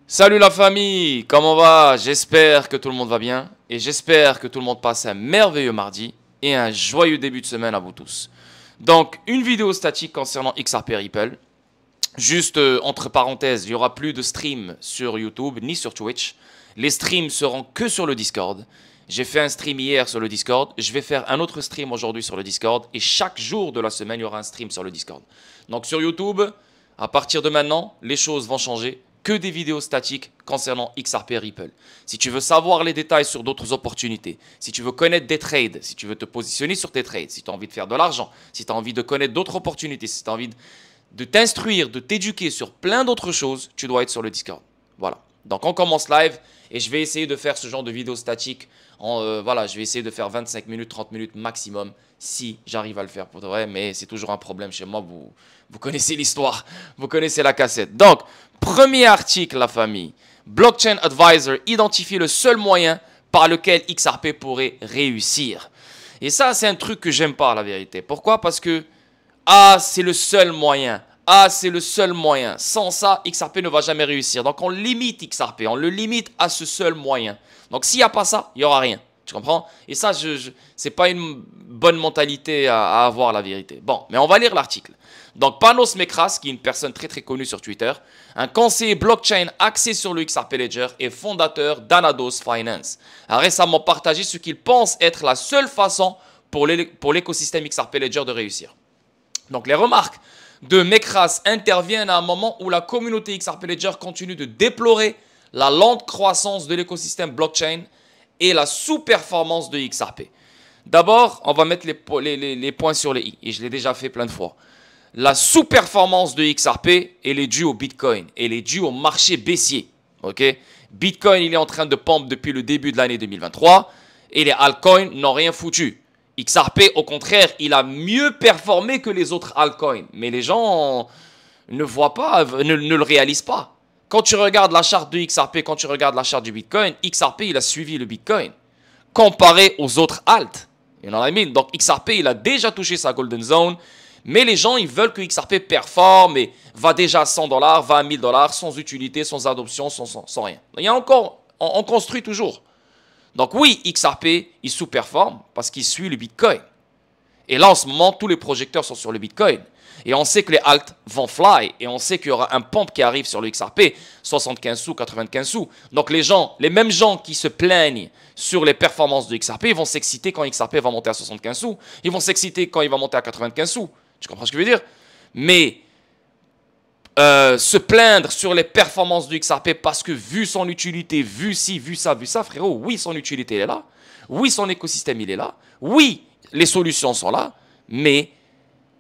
Salut la famille, comment va? J'espère que tout le monde va bien et j'espère que tout le monde passe un merveilleux mardi et un joyeux début de semaine à vous tous. Donc, une vidéo statique concernant XRP Ripple. Juste entre parenthèses, il n'y aura plus de stream sur YouTube ni sur Twitch. Les streams seront que sur le Discord. J'ai fait un stream hier sur le Discord. Je vais faire un autre stream aujourd'hui sur le Discord. Et chaque jour de la semaine, il y aura un stream sur le Discord. Donc sur YouTube, à partir de maintenant, les choses vont changer. Que des vidéos statiques concernant XRP Ripple. Si tu veux savoir les détails sur d'autres opportunités, si tu veux connaître des trades, si tu veux te positionner sur tes trades, si tu as envie de faire de l'argent, si tu as envie de connaître d'autres opportunités, si tu as envie de t'instruire, de t'éduquer sur plein d'autres choses, tu dois être sur le Discord. Voilà. Donc on commence live et je vais essayer de faire ce genre de vidéo statique. Voilà, je vais essayer de faire 25 minutes, 30 minutes maximum si j'arrive à le faire pour de vrai. Mais c'est toujours un problème chez moi. Vous connaissez l'histoire, vous connaissez la cassette. Donc, premier article, la famille. Blockchain Advisor identifie le seul moyen par lequel XRP pourrait réussir. Et ça, c'est un truc que j'aime pas, la vérité. Pourquoi? Parce que c'est le seul moyen. C'est le seul moyen. Sans ça, XRP ne va jamais réussir. Donc, on limite XRP. On le limite à ce seul moyen. Donc, s'il n'y a pas ça, il n'y aura rien. Tu comprends? Et ça, c'est pas une bonne mentalité à avoir, la vérité. Bon, mais on va lire l'article. Donc, Panos Mekras, qui est une personne très très connue sur Twitter, un conseiller blockchain axé sur le XRP Ledger et fondateur d'Anados Finance, a récemment partagé ce qu'il pense être la seule façon pour l'écosystème XRP Ledger de réussir. Donc, les remarques de Mekras interviennent à un moment où la communauté XRP Ledger continue de déplorer la lente croissance de l'écosystème blockchain et la sous-performance de XRP. D'abord, on va mettre les points sur les i, et je l'ai déjà fait plein de fois. La sous-performance de XRP, elle est due au Bitcoin, elle est due au marché baissier. Okay? Bitcoin, il est en train de pump depuis le début de l'année 2023, et les altcoins n'ont rien foutu. XRP, au contraire, il a mieux performé que les autres altcoins. Mais les gens ne voient pas, ne le réalisent pas. Quand tu regardes la charte de XRP, quand tu regardes la charte du Bitcoin, XRP, il a suivi le Bitcoin. Comparé aux autres alts. You know what I mean? Donc XRP, il a déjà touché sa golden zone. Mais les gens, ils veulent que XRP performe et va déjà à 100 $, va à 1000 $, sans utilité, sans adoption, sans rien. Il y a encore, on construit toujours. Donc oui, XRP, il sous-performe parce qu'il suit le Bitcoin. Et là, en ce moment, tous les projecteurs sont sur le Bitcoin. Et on sait que les alts vont fly. Et on sait qu'il y aura un pump qui arrive sur le XRP, 75 sous, 95 sous. Donc les mêmes gens qui se plaignent sur les performances de XRP, ils vont s'exciter quand XRP va monter à 75 sous. Ils vont s'exciter quand il va monter à 95 sous. Tu comprends ce que je veux dire? Mais se plaindre sur les performances du XRP parce que vu son utilité, vu ci, vu ça, frérot, oui, son utilité elle est là. Oui, son écosystème il est là. Oui, les solutions sont là. Mais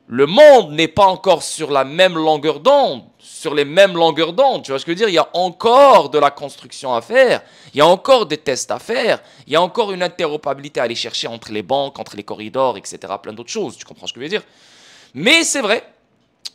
le monde n'est pas encore sur la même longueur d'onde, sur les mêmes longueurs d'onde. Tu vois ce que je veux dire? Il y a encore de la construction à faire. Il y a encore des tests à faire. Il y a encore une interopérabilité à aller chercher entre les banques, entre les corridors, etc. Plein d'autres choses. Tu comprends ce que je veux dire? Mais c'est vrai,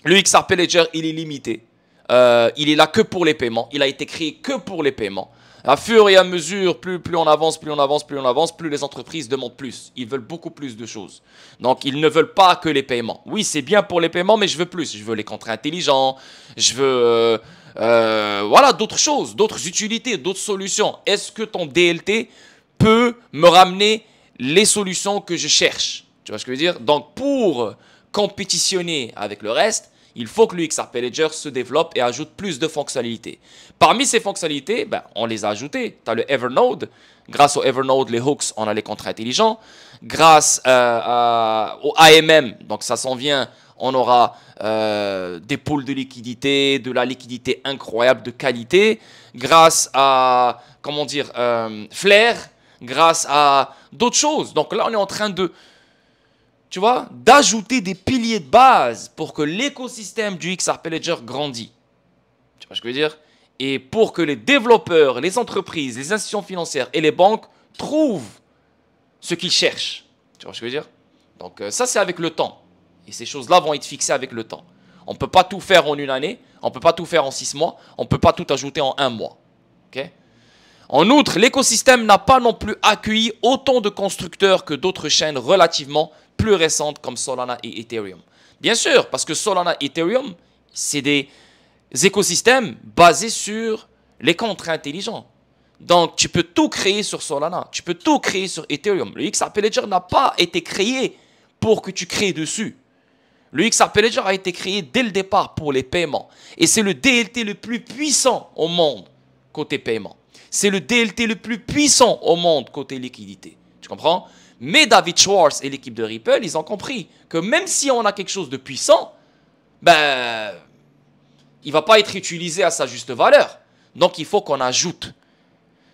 le XRP Ledger, il est limité. Il est là que pour les paiements. Il a été créé que pour les paiements. À fur et à mesure, plus on avance, plus les entreprises demandent plus. Ils veulent beaucoup plus de choses. Donc, ils ne veulent pas que les paiements. Oui, c'est bien pour les paiements, mais je veux plus. Je veux les contrats intelligents. Je veux voilà, d'autres choses, d'autres utilités, d'autres solutions. Est-ce que ton DLT peut me ramener les solutions que je cherche? Tu vois ce que je veux dire? Donc, pour compétitionner avec le reste, il faut que le XRP Ledger se développe et ajoute plus de fonctionnalités. Parmi ces fonctionnalités, on les a ajoutées. Tu as le Evernode. Grâce au Evernode, les hooks, on a les contrats intelligents. Grâce au AMM, donc ça s'en vient, on aura des pools de liquidité, de la liquidité incroyable de qualité. Grâce à, comment dire, Flare, grâce à d'autres choses. Donc là, on est en train de, tu vois, d'ajouter des piliers de base pour que l'écosystème du XRP Ledger grandit. Tu vois ce que je veux dire? Et pour que les développeurs, les entreprises, les institutions financières et les banques trouvent ce qu'ils cherchent. Tu vois ce que je veux dire? Donc ça, c'est avec le temps. Et ces choses-là vont être fixées avec le temps. On ne peut pas tout faire en une année, on ne peut pas tout faire en 6 mois, on ne peut pas tout ajouter en 1 mois. Okay? En outre, l'écosystème n'a pas non plus accueilli autant de constructeurs que d'autres chaînes relativement plus récentes comme Solana et Ethereum. Bien sûr, parce que Solana et Ethereum, c'est des écosystèmes basés sur les contrats intelligents. Donc, tu peux tout créer sur Solana. Tu peux tout créer sur Ethereum. Le XRP Ledger n'a pas été créé pour que tu crées dessus. Le XRP Ledger a été créé dès le départ pour les paiements. Et c'est le DLT le plus puissant au monde côté paiement. C'est le DLT le plus puissant au monde côté liquidité. Tu comprends? Mais David Schwartz et l'équipe de Ripple, ils ont compris que même si on a quelque chose de puissant, ben, il ne va pas être utilisé à sa juste valeur. Donc, il faut qu'on ajoute.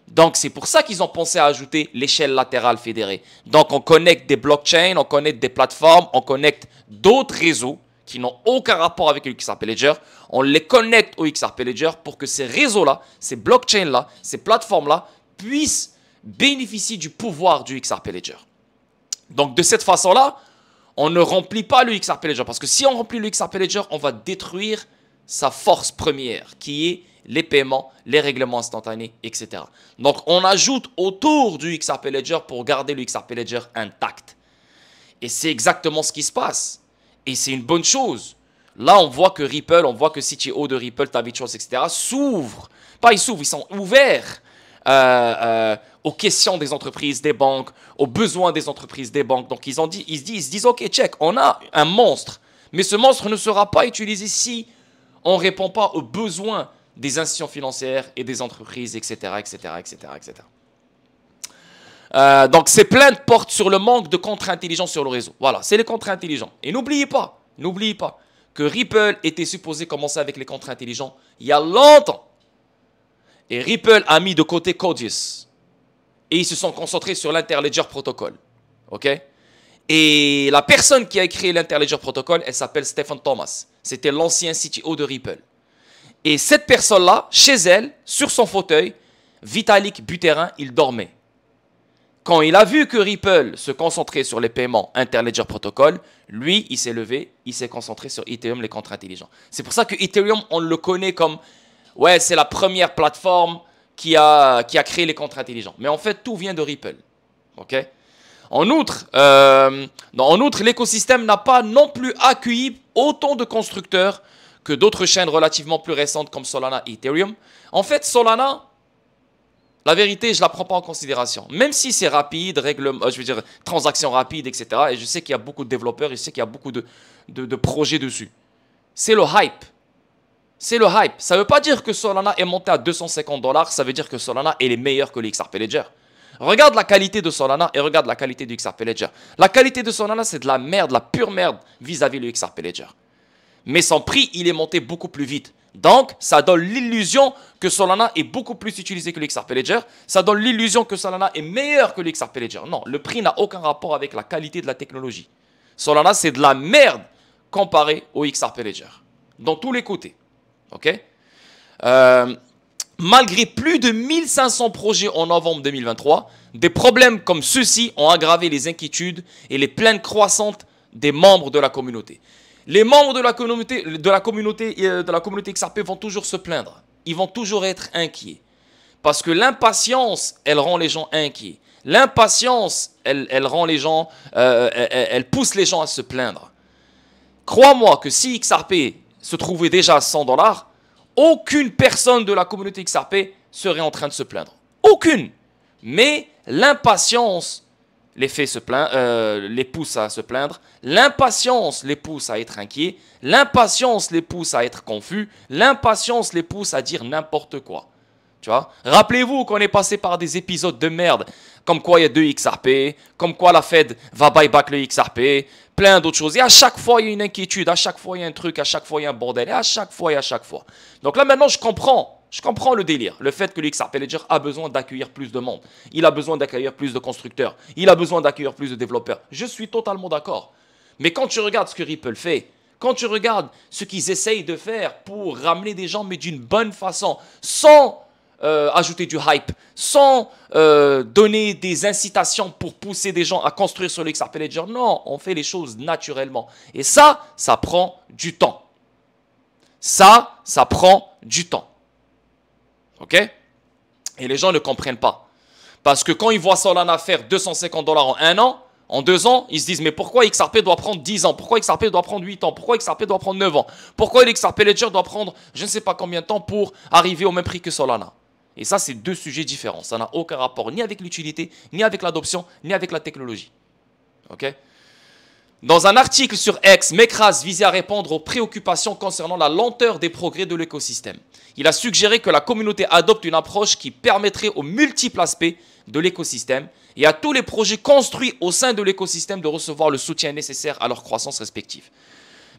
Donc, c'est pour ça qu'ils ont pensé à ajouter l'échelle latérale fédérée. Donc, on connecte des blockchains, on connecte des plateformes, on connecte d'autres réseaux qui n'ont aucun rapport avec le XRP Ledger. On les connecte au XRP Ledger pour que ces réseaux-là, ces blockchains-là, ces plateformes-là puissent bénéficier du pouvoir du XRP Ledger. Donc, de cette façon-là, on ne remplit pas le XRP Ledger. Parce que si on remplit le XRP Ledger, on va détruire sa force première, qui est les paiements, les règlements instantanés, etc. Donc, on ajoute autour du XRP Ledger pour garder le XRP Ledger intact. Et c'est exactement ce qui se passe. Et c'est une bonne chose. Là, on voit que Ripple, on voit que CTO de Ripple, David Schwartz, etc. s'ouvrent. Pas ils s'ouvrent, ils sont ouverts aux questions des entreprises, des banques, aux besoins des entreprises, des banques. Donc, ils se disent, ok, check, on a un monstre. Mais ce monstre ne sera pas utilisé si on ne répond pas aux besoins des institutions financières et des entreprises, etc., etc., etc., etc. Donc, ces plaintes portent sur le manque de contrats intelligents sur le réseau. Voilà, c'est les contrats intelligents. Et n'oubliez pas que Ripple était supposé commencer avec les contrats intelligents il y a longtemps. Et Ripple a mis de côté Codius. Et ils se sont concentrés sur l'Interledger Protocol. OK? Et la personne qui a créé l'Interledger Protocol, elle s'appelle Stephen Thomas. C'était l'ancien CTO de Ripple. Et cette personne-là, chez elle, sur son fauteuil, Vitalik Buterin, il dormait. Quand il a vu que Ripple se concentrait sur les paiements Interledger Protocol, lui, il s'est levé, il s'est concentré sur Ethereum, les contrats intelligents. C'est pour ça que Ethereum, on le connaît comme, ouais, c'est la première plateforme qui a créé les contrats intelligents. Mais en fait, tout vient de Ripple. OK? En outre, l'écosystème n'a pas non plus accueilli autant de constructeurs que d'autres chaînes relativement plus récentes comme Solana et Ethereum. En fait, Solana, la vérité, je ne la prends pas en considération. Même si c'est rapide, transactions rapides, etc. Et je sais qu'il y a beaucoup de développeurs, et je sais qu'il y a beaucoup de projets dessus. C'est le hype. C'est le hype. Ça ne veut pas dire que Solana est monté à 250 $, ça veut dire que Solana est meilleur que le XRP Ledger. Regarde la qualité de Solana et regarde la qualité du XRP Ledger. La qualité de Solana, c'est de la merde, la pure merde vis-à-vis du XRP Ledger. Mais son prix, il est monté beaucoup plus vite. Donc, ça donne l'illusion que Solana est beaucoup plus utilisé que le XRP Ledger. Ça donne l'illusion que Solana est meilleur que le XRP Ledger. Non, le prix n'a aucun rapport avec la qualité de la technologie. Solana, c'est de la merde comparé au XRP Ledger. Dans tous les côtés. OK? Malgré plus de 1500 projets en novembre 2023, des problèmes comme ceux-ci ont aggravé les inquiétudes et les plaintes croissantes des membres de la communauté. Les membres de la communauté XRP vont toujours se plaindre. Ils vont toujours être inquiets. Parce que l'impatience, elle rend les gens inquiets. L'impatience, elle rend les gens, elle pousse les gens à se plaindre. Crois-moi que si XRP se trouvait déjà à 100 $, aucune personne de la communauté XRP serait en train de se plaindre. Aucune. Mais l'impatience les pousse à se plaindre. L'impatience les pousse à être inquiets. L'impatience les pousse à être confus. L'impatience les pousse à dire n'importe quoi. Tu vois? Rappelez-vous qu'on est passé par des épisodes de merde, comme quoi il y a 2 XRP, comme quoi la Fed va buyback le XRP, plein d'autres choses. Et à chaque fois, il y a une inquiétude, à chaque fois, il y a un truc, à chaque fois, il y a un bordel, et à chaque fois. Donc là, maintenant, je comprends le délire, le fait que le XRP Ledger a besoin d'accueillir plus de monde. Il a besoin d'accueillir plus de constructeurs. Il a besoin d'accueillir plus de développeurs. Je suis totalement d'accord. Mais quand tu regardes ce que Ripple fait, quand tu regardes ce qu'ils essayent de faire pour ramener des gens, mais d'une bonne façon, sans ajouter du hype, sans donner des incitations pour pousser des gens à construire sur le XRP Ledger. Non, on fait les choses naturellement. Et ça prend du temps. Ça prend du temps. OK? Et les gens ne comprennent pas. Parce que quand ils voient Solana faire 250 $ en 1 an, en 2 ans, ils se disent, mais pourquoi XRP doit prendre 10 ans? Pourquoi XRP doit prendre 8 ans? Pourquoi XRP doit prendre 9 ans? Pourquoi l'XRP Ledger doit prendre je ne sais pas combien de temps pour arriver au même prix que Solana? Et ça, c'est deux sujets différents. Ça n'a aucun rapport ni avec l'utilité, ni avec l'adoption, ni avec la technologie. Ok? Dans un article sur X, Mekras visait à répondre aux préoccupations concernant la lenteur des progrès de l'écosystème. Il a suggéré que la communauté adopte une approche qui permettrait aux multiples aspects de l'écosystème et à tous les projets construits au sein de l'écosystème de recevoir le soutien nécessaire à leur croissance respective.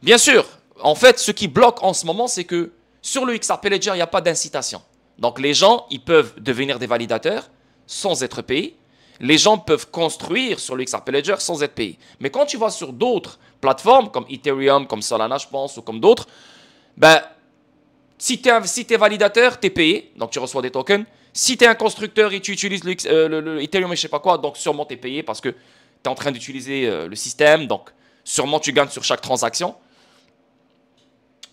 Bien sûr, en fait, ce qui bloque en ce moment, c'est que sur le XRP Ledger, il n'y a pas d'incitation. Donc les gens, ils peuvent devenir des validateurs sans être payés. Les gens peuvent construire sur le XRP Ledger sans être payés. Mais quand tu vas sur d'autres plateformes, comme Ethereum, comme Solana, je pense, ou comme d'autres, ben, si tu es validateur, tu es payé, donc tu reçois des tokens. Si tu es un constructeur et tu utilises le Ethereum et je sais pas quoi, donc sûrement tu es payé parce que tu es en train d'utiliser le système, donc sûrement tu gagnes sur chaque transaction.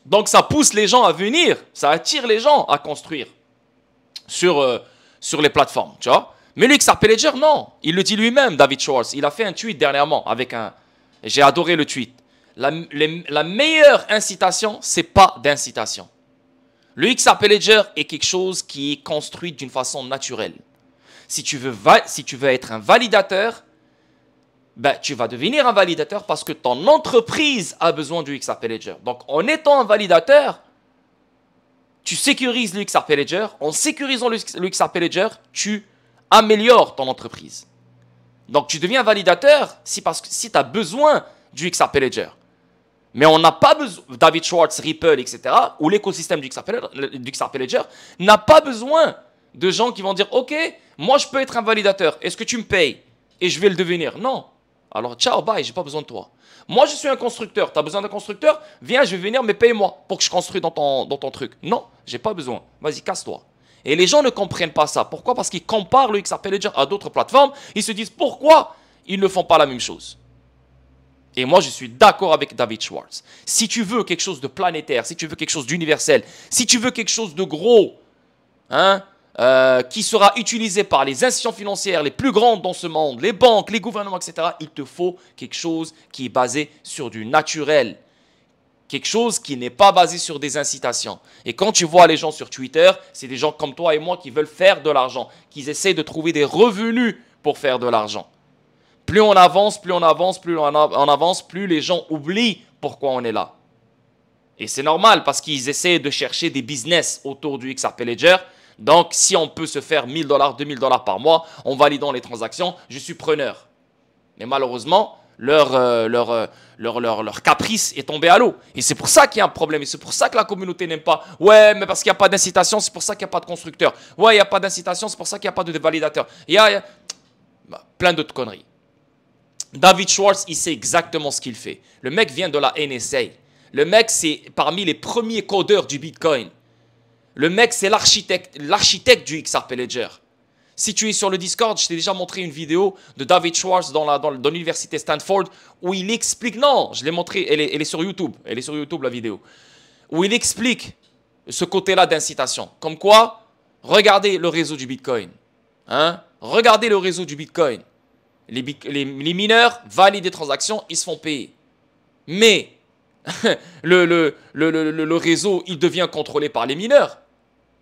Donc ça pousse les gens à venir, ça attire les gens à construire sur les plateformes, tu vois. Mais le XRP Ledger, non. Il le dit lui-même, David Schwartz. Il a fait un tweet dernièrement avec un... J'ai adoré le tweet. La meilleure incitation, c'est pas d'incitation. Le XRP Ledger est quelque chose qui est construit d'une façon naturelle. Si tu veux être un validateur, ben, tu vas devenir un validateur parce que ton entreprise a besoin du XRP Ledger. Donc, en étant un validateur, tu sécurises le XRP Ledger. En sécurisant le XRP Ledger, tu améliore ton entreprise. Donc, tu deviens validateur si tu as besoin du XRP Ledger. Mais on n'a pas besoin, David Schwartz, Ripple, etc., ou l'écosystème du XRP Ledger n'a pas besoin de gens qui vont dire, OK, moi, je peux être un validateur. Est-ce que tu me payes? Et je vais le devenir. Non. Alors, ciao, bye, j'ai pas besoin de toi. Moi, je suis un constructeur. Tu as besoin d'un constructeur? Viens, je vais venir, mais paye-moi pour que je construise dans ton truc. Non, j'ai pas besoin. Vas-y, casse-toi. Et les gens ne comprennent pas ça. Pourquoi? Parce qu'ils comparent le XRP Ledger à d'autres plateformes. Ils se disent pourquoi ils ne font pas la même chose. Et moi, je suis d'accord avec David Schwartz. Si tu veux quelque chose de planétaire, si tu veux quelque chose d'universel, si tu veux quelque chose de gros, hein, qui sera utilisé par les institutions financières les plus grandes dans ce monde, les banques, les gouvernements, etc., il te faut quelque chose qui est basé sur du naturel. Quelque chose qui n'est pas basé sur des incitations. Et quand tu vois les gens sur Twitter, c'est des gens comme toi et moi qui veulent faire de l'argent, qui essaient de trouver des revenus pour faire de l'argent. Plus on avance, plus on avance, plus on avance, plus les gens oublient pourquoi on est là. Et c'est normal parce qu'ils essaient de chercher des business autour du XRP Ledger. Donc, si on peut se faire 1 000 $, 2 000 $ par mois en validant les transactions, je suis preneur. Mais malheureusement, leur caprice est tombé à l'eau. Et c'est pour ça qu'il y a un problème. Et c'est pour ça que la communauté n'aime pas. Ouais, mais parce qu'il n'y a pas d'incitation, c'est pour ça qu'il n'y a pas de constructeur. Ouais, il n'y a pas d'incitation, c'est pour ça qu'il n'y a pas de validateur. Il y a plein d'autres conneries. David Schwartz, il sait exactement ce qu'il fait. Le mec vient de la NSA. Le mec, c'est parmi les premiers codeurs du Bitcoin. Le mec, c'est l'architecte du XRP Ledger. Si tu es sur le Discord, je t'ai déjà montré une vidéo de David Schwartz dans l'université Stanford où il explique, non, je l'ai montré, elle est sur YouTube, la vidéo, où il explique ce côté-là d'incitation. Comme quoi, regardez le réseau du Bitcoin. Hein? Regardez le réseau du Bitcoin. Les mineurs valident des transactions, ils se font payer. Mais le réseau, il devient contrôlé par les mineurs.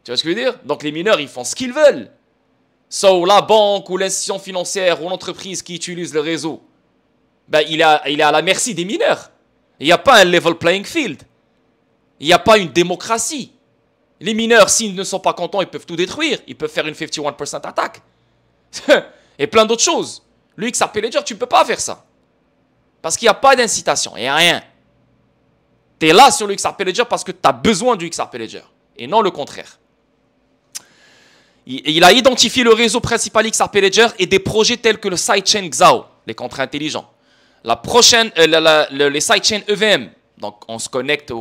Tu vois ce que je veux dire? Donc les mineurs, ils font ce qu'ils veulent. So, la banque ou l'institution financière ou l'entreprise qui utilise le réseau, ben, il est à la merci des mineurs. Il n'y a pas un level playing field. Il n'y a pas une démocratie. Les mineurs, s'ils ne sont pas contents, ils peuvent tout détruire. Ils peuvent faire une 51% attaque. Et plein d'autres choses. Le XRP Ledger, tu ne peux pas faire ça. Parce qu'il n'y a pas d'incitation. Il n'y a rien. Tu es là sur le XRP Ledger parce que tu as besoin du XRP Ledger. Et non le contraire. Il a identifié le réseau principal XRP Ledger et des projets tels que le sidechain XAO, les contrats intelligents. Les sidechains EVM, donc on se connecte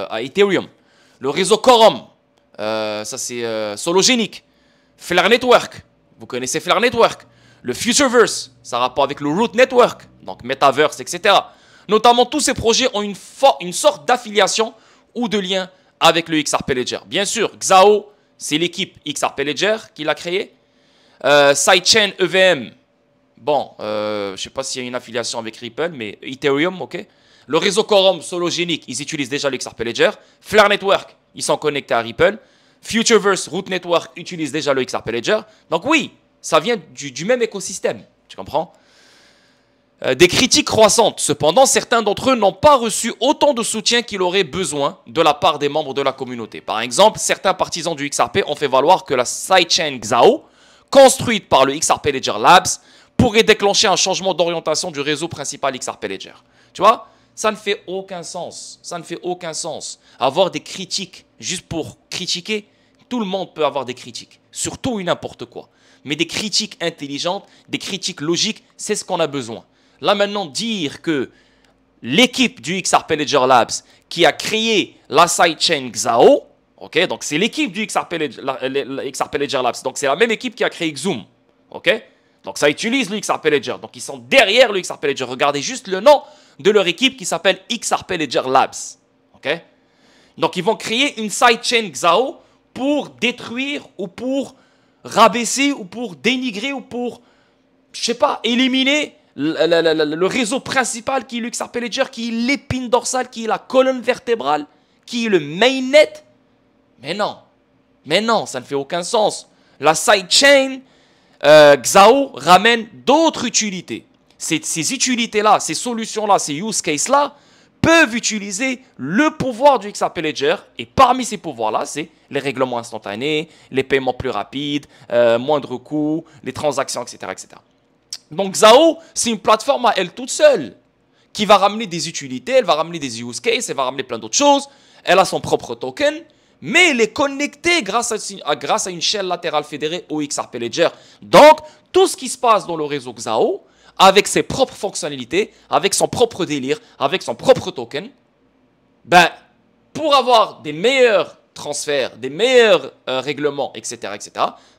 à Ethereum. Le réseau Quorum, ça c'est Sologenic. Flare Network, vous connaissez Flare Network. Le Futureverse, ça a rapport avec le Root Network, donc Metaverse, etc. Notamment, tous ces projets ont une sorte d'affiliation ou de lien avec le XRP Ledger. Bien sûr, XAO, c'est l'équipe XRP Ledger qui l'a créé. Sidechain EVM, bon, je ne sais pas s'il y a une affiliation avec Ripple, mais Ethereum, ok. Le réseau Quorum, Sologenic, ils utilisent déjà le XRP Ledger. Flare Network, ils sont connectés à Ripple. Futureverse, Root Network utilise déjà le XRP Ledger. Donc oui, ça vient du même écosystème. Tu comprends? Des critiques croissantes. Cependant, certains d'entre eux n'ont pas reçu autant de soutien qu'il aurait besoin de la part des membres de la communauté. Par exemple, certains partisans du XRP ont fait valoir que la sidechain Xao, construite par le XRP Ledger Labs, pourrait déclencher un changement d'orientation du réseau principal XRP Ledger. Tu vois, ça ne fait aucun sens. Ça ne fait aucun sens. Avoir des critiques juste pour critiquer, tout le monde peut avoir des critiques. Sur tout et n'importe quoi. Mais des critiques intelligentes, des critiques logiques, c'est ce qu'on a besoin. Là maintenant, dire que l'équipe du XRP Ledger Labs qui a créé la sidechain Xao, ok, donc c'est l'équipe du XRP Ledger Labs, donc c'est la même équipe qui a créé Xoom, ok, donc ça utilise le XRP Ledger, donc ils sont derrière le XRP Ledger. Regardez juste le nom de leur équipe qui s'appelle XRP Ledger Labs, ok, donc ils vont créer une sidechain Xao pour détruire ou pour rabaisser ou pour dénigrer ou pour, je sais pas, éliminer le réseau principal qui est le XRP Ledger, qui est l'épine dorsale, qui est la colonne vertébrale, qui est le mainnet. Mais non, ça ne fait aucun sens. La sidechain Xao ramène d'autres utilités. Ces utilités-là, ces solutions-là, ces use cases-là peuvent utiliser le pouvoir du XRP Ledger. Et parmi ces pouvoirs-là, c'est les règlements instantanés, les paiements plus rapides, moindre coût, les transactions, etc., etc. Donc Xao, c'est une plateforme à elle toute seule qui va ramener des utilités, elle va ramener des use cases, elle va ramener plein d'autres choses. Elle a son propre token, mais elle est connectée grâce à une chaîne latérale fédérée au XRP Ledger. Donc, tout ce qui se passe dans le réseau Xao, avec ses propres fonctionnalités, avec son propre délire, avec son propre token, ben, pour avoir des meilleurs transferts, des meilleurs règlements, etc.,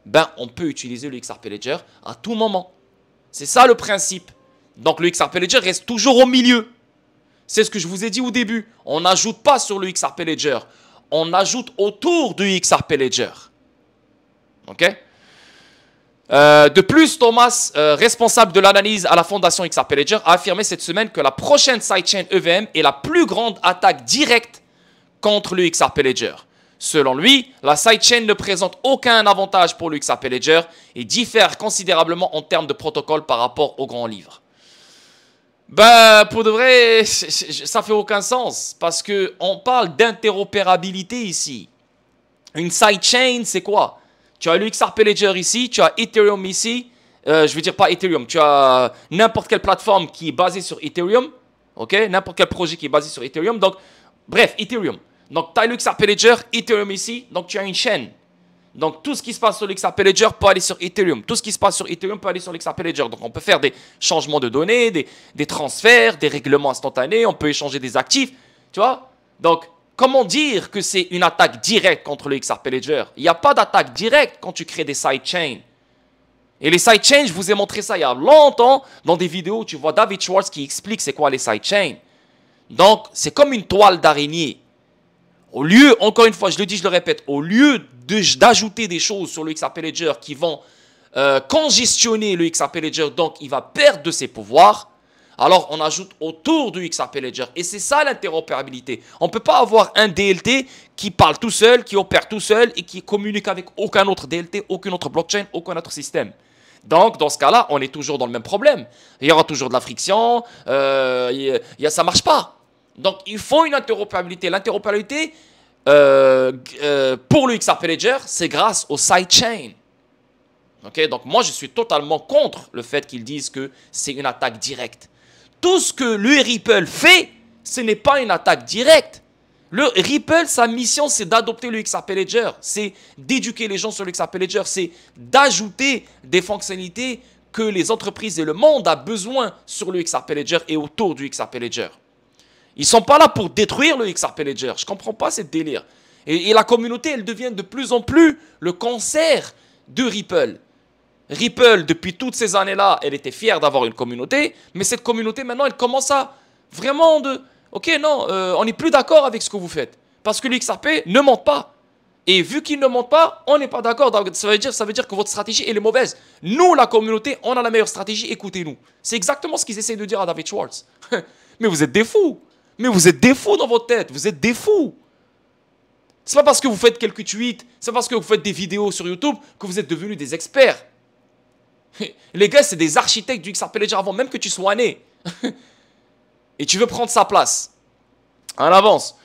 ben, on peut utiliser le XRP Ledger à tout moment. C'est ça le principe. Donc le XRP Ledger reste toujours au milieu. C'est ce que je vous ai dit au début. On n'ajoute pas sur le XRP Ledger. On ajoute autour du XRP Ledger. Ok? De plus, Thomas, responsable de l'analyse à la fondation XRP Ledger, a affirmé cette semaine que la prochaine sidechain EVM est la plus grande attaque directe contre le XRP Ledger. Selon lui, la sidechain ne présente aucun avantage pour le XRP Ledger et diffère considérablement en termes de protocole par rapport au grand livre. Ben, pour de vrai, ça fait aucun sens parce qu'on parle d'interopérabilité ici. Une sidechain, c'est quoi? Tu as le XRP Ledger ici, tu as Ethereum ici. Je veux dire pas Ethereum, tu as n'importe quelle plateforme qui est basée sur Ethereum. Ok? N'importe quel projet qui est basé sur Ethereum. Donc, bref, Ethereum. Donc, tu as le XRP Ledger, Ethereum ici, donc tu as une chaîne. Donc, tout ce qui se passe sur l'XRP Ledger peut aller sur Ethereum. Tout ce qui se passe sur Ethereum peut aller sur l'XRP Ledger. Donc, on peut faire des changements de données, des transferts, des règlements instantanés, on peut échanger des actifs, tu vois. Donc, comment dire que c'est une attaque directe contre le XRP Ledger? Il n'y a pas d'attaque directe quand tu crées des sidechains. Et les sidechains, je vous ai montré ça il y a longtemps dans des vidéos où tu vois David Schwartz qui explique c'est quoi les sidechains. Donc, c'est comme une toile d'araignée. Au lieu, encore une fois, je le dis, je le répète, au lieu d'ajouter des choses sur le XRP Ledger qui vont congestionner le XRP Ledger, donc il va perdre de ses pouvoirs, alors on ajoute autour du XRP Ledger. Et c'est ça l'interopérabilité. On ne peut pas avoir un DLT qui parle tout seul, qui opère tout seul et qui communique avec aucun autre DLT, aucune autre blockchain, aucun autre système. Donc, dans ce cas-là, on est toujours dans le même problème. Il y aura toujours de la friction, ça ne marche pas. Donc, il faut une interopérabilité. L'interopérabilité, pour le XRP Ledger, c'est grâce au sidechain. Okay? Donc, moi, je suis totalement contre le fait qu'ils disent que c'est une attaque directe. Tout ce que le Ripple fait, ce n'est pas une attaque directe. Le Ripple, sa mission, c'est d'adopter le XRP Ledger. C'est d'éduquer les gens sur le XRP Ledger. C'est d'ajouter des fonctionnalités que les entreprises et le monde a besoin sur le XRP Ledger et autour du XRP Ledger. Ils ne sont pas là pour détruire le XRP Ledger. Je ne comprends pas ce délire. Et la communauté, elle devient de plus en plus le cancer de Ripple. Ripple, depuis toutes ces années-là, elle était fière d'avoir une communauté. Mais cette communauté, maintenant, elle commence à vraiment de... Ok, non, on n'est plus d'accord avec ce que vous faites. Parce que le XRP ne monte pas. Et vu qu'il ne monte pas, on n'est pas d'accord. Ça veut dire que votre stratégie, elle est mauvaise. Nous, la communauté, on a la meilleure stratégie. Écoutez-nous. C'est exactement ce qu'ils essaient de dire à David Schwartz. Mais vous êtes des fous. Mais vous êtes des fous dans votre tête. Vous êtes des fous. C'est pas parce que vous faites quelques tweets, c'est pas parce que vous faites des vidéos sur YouTube que vous êtes devenus des experts. Les gars, c'est des architectes du XRP Ledger avant même que tu sois né. Et tu veux prendre sa place. En avance.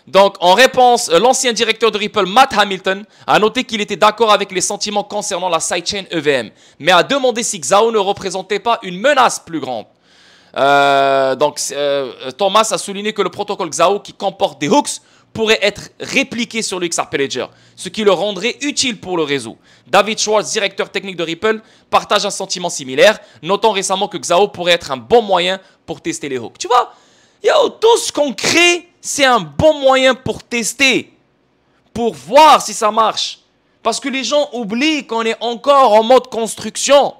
Donc, en réponse, l'ancien directeur de Ripple, Matt Hamilton, a noté qu'il était d'accord avec les sentiments concernant la sidechain EVM, mais a demandé si XAO ne représentait pas une menace plus grande. Thomas a souligné que le protocole XAO qui comporte des hooks pourrait être répliqué sur le XRP Ledger, ce qui le rendrait utile pour le réseau. David Schwartz, directeur technique de Ripple, partage un sentiment similaire, notant récemment que XAO pourrait être un bon moyen pour tester les hooks. Tu vois, tout ce qu'on crée, c'est un bon moyen pour tester, pour voir si ça marche. Parce que les gens oublient qu'on est encore en mode construction.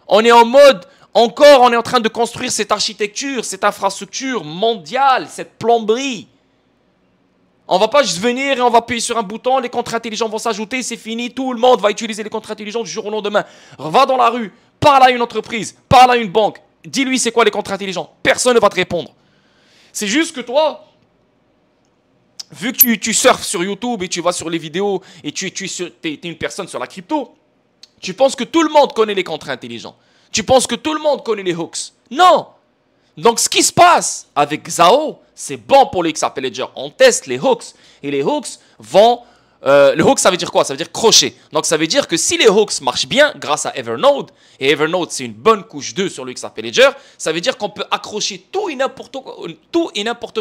On est en mode, on est en train de construire cette architecture, cette infrastructure mondiale, cette plomberie. On ne va pas juste venir et on va appuyer sur un bouton, les contrats intelligents vont s'ajouter, c'est fini, tout le monde va utiliser les contrats intelligents du jour au lendemain. Va dans la rue, parle à une entreprise, parle à une banque, dis-lui c'est quoi les contrats intelligents. Personne ne va te répondre. C'est juste que toi, vu que tu surfes sur YouTube et tu vas sur les vidéos et tu es une personne sur la crypto, tu penses que tout le monde connaît les contrats intelligents. Tu penses que tout le monde connaît les hooks. Non. Donc, ce qui se passe avec XAO, c'est bon pour le XRP Ledger. On teste les hooks et les hooks vont... le hook, ça veut dire quoi? Ça veut dire crochet. Donc, ça veut dire que si les hooks marchent bien grâce à Evernode, et Evernode, c'est une bonne couche 2 sur le XRP Ledger, ça veut dire qu'on peut accrocher tout et n'importe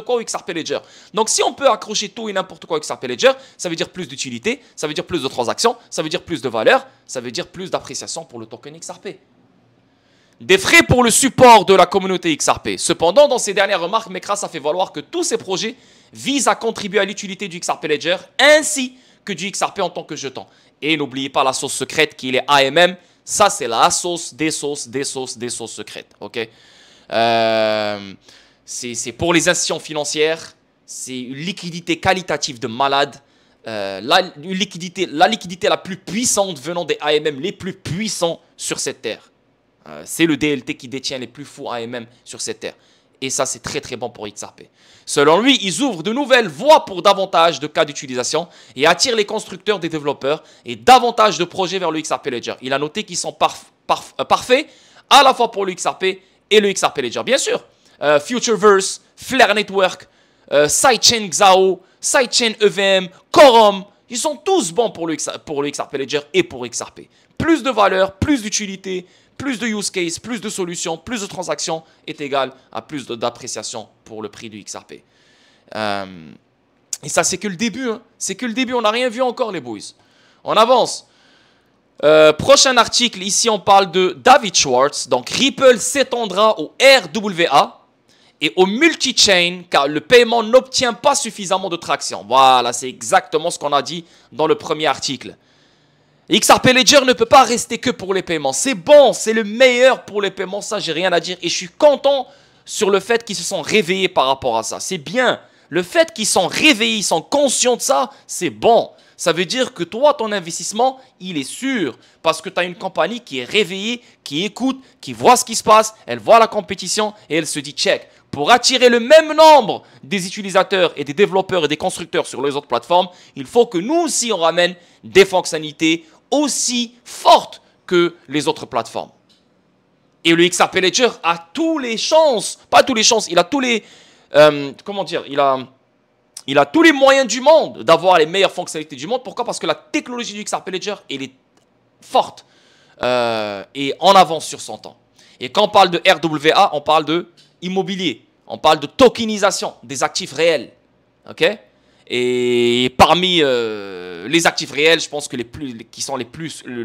quoi au XRP Ledger. Donc, si on peut accrocher tout et n'importe quoi au XRP Ledger, ça veut dire plus d'utilité, ça veut dire plus de transactions, ça veut dire plus de valeur, ça veut dire plus d'appréciation pour le token XRP. Des frais pour le support de la communauté XRP. Cependant, dans ses dernières remarques, Mekras a fait valoir que tous ces projets visent à contribuer à l'utilité du XRP Ledger ainsi que du XRP en tant que jeton. Et n'oubliez pas la sauce secrète qui est AMM. Ça, c'est la sauce des sauces secrètes. Okay? C'est pour les institutions financières. C'est une liquidité qualitative de malade. La liquidité la plus puissante venant des AMM les plus puissants sur cette terre. C'est le DLT qui détient les plus fous AMM sur cette terre. Et ça, c'est très très bon pour XRP. Selon lui, ils ouvrent de nouvelles voies pour davantage de cas d'utilisation et attirent les constructeurs, des développeurs et davantage de projets vers le XRP Ledger. Il a noté qu'ils sont parfaits à la fois pour le XRP et le XRP Ledger. Bien sûr, Futureverse, Flare Network, Sidechain XAO, Sidechain EVM, Quorum, ils sont tous bons pour le XRP Ledger et pour XRP. Plus de valeur, plus d'utilité, plus de use case, plus de solutions, plus de transactions est égal à plus d'appréciation pour le prix du XRP. Et ça, c'est que le début. Hein. C'est que le début. On n'a rien vu encore, les boys. On avance. Prochain article. Ici, on parle de David Schwartz. Donc, Ripple s'étendra au RWA et au multi-chain car le paiement n'obtient pas suffisamment de traction. Voilà, c'est exactement ce qu'on a dit dans le premier article. XRP Ledger ne peut pas rester que pour les paiements. C'est bon, c'est le meilleur pour les paiements, ça j'ai rien à dire. Et je suis content sur le fait qu'ils se sont réveillés par rapport à ça. C'est bien. Le fait qu'ils sont réveillés, ils sont conscients de ça, c'est bon. Ça veut dire que toi, ton investissement, il est sûr. Parce que tu as une compagnie qui est réveillée, qui écoute, qui voit ce qui se passe, elle voit la compétition et elle se dit check. Pour attirer le même nombre des utilisateurs et des développeurs et des constructeurs sur les autres plateformes, il faut que nous aussi on ramène des fonctionnalités aussi fortes que les autres plateformes. Et le XRP Ledger a tous les chances, pas tous les chances, il a tous les, comment dire, il a tous les moyens du monde d'avoir les meilleures fonctionnalités du monde. Pourquoi? Parce que la technologie du XRP Ledger, elle est forte et en avance sur son temps. Et quand on parle de RWA, on parle de immobilier, on parle de tokenisation des actifs réels. Ok? Et parmi les actifs réels, je pense que qui sont le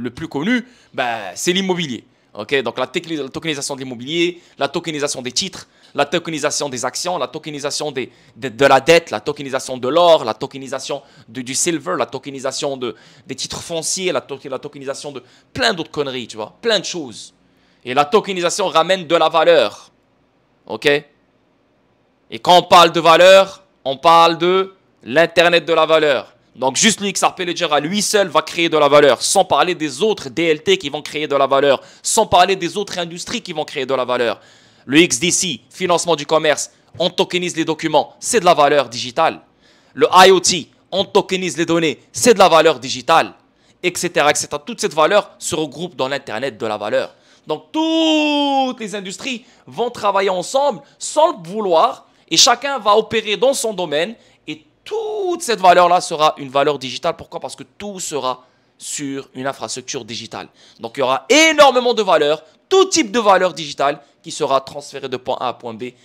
plus connus, c'est l'immobilier. Okay? Donc la tokenisation de l'immobilier, la tokenisation des titres, la tokenisation des actions, la tokenisation de la dette, la tokenisation de l'or, la tokenisation du silver, la tokenisation des titres fonciers, la tokenisation de plein d'autres conneries, tu vois, plein de choses. Et la tokenisation ramène de la valeur. Ok? Et quand on parle de valeur, on parle de l'Internet de la valeur. Donc juste le XRP Ledger à lui seul va créer de la valeur, sans parler des autres DLT qui vont créer de la valeur, sans parler des autres industries qui vont créer de la valeur. Le XDC, financement du commerce, on tokenise les documents, c'est de la valeur digitale. Le IoT, on tokenise les données, c'est de la valeur digitale, etc., etc. Toute cette valeur se regroupe dans l'Internet de la valeur. Donc, toutes les industries vont travailler ensemble sans le vouloir et chacun va opérer dans son domaine et toute cette valeur-là sera une valeur digitale. Pourquoi? Parce que tout sera sur une infrastructure digitale. Donc, il y aura énormément de valeurs, tout type de valeur digitale qui sera transférée de point A à point B. Et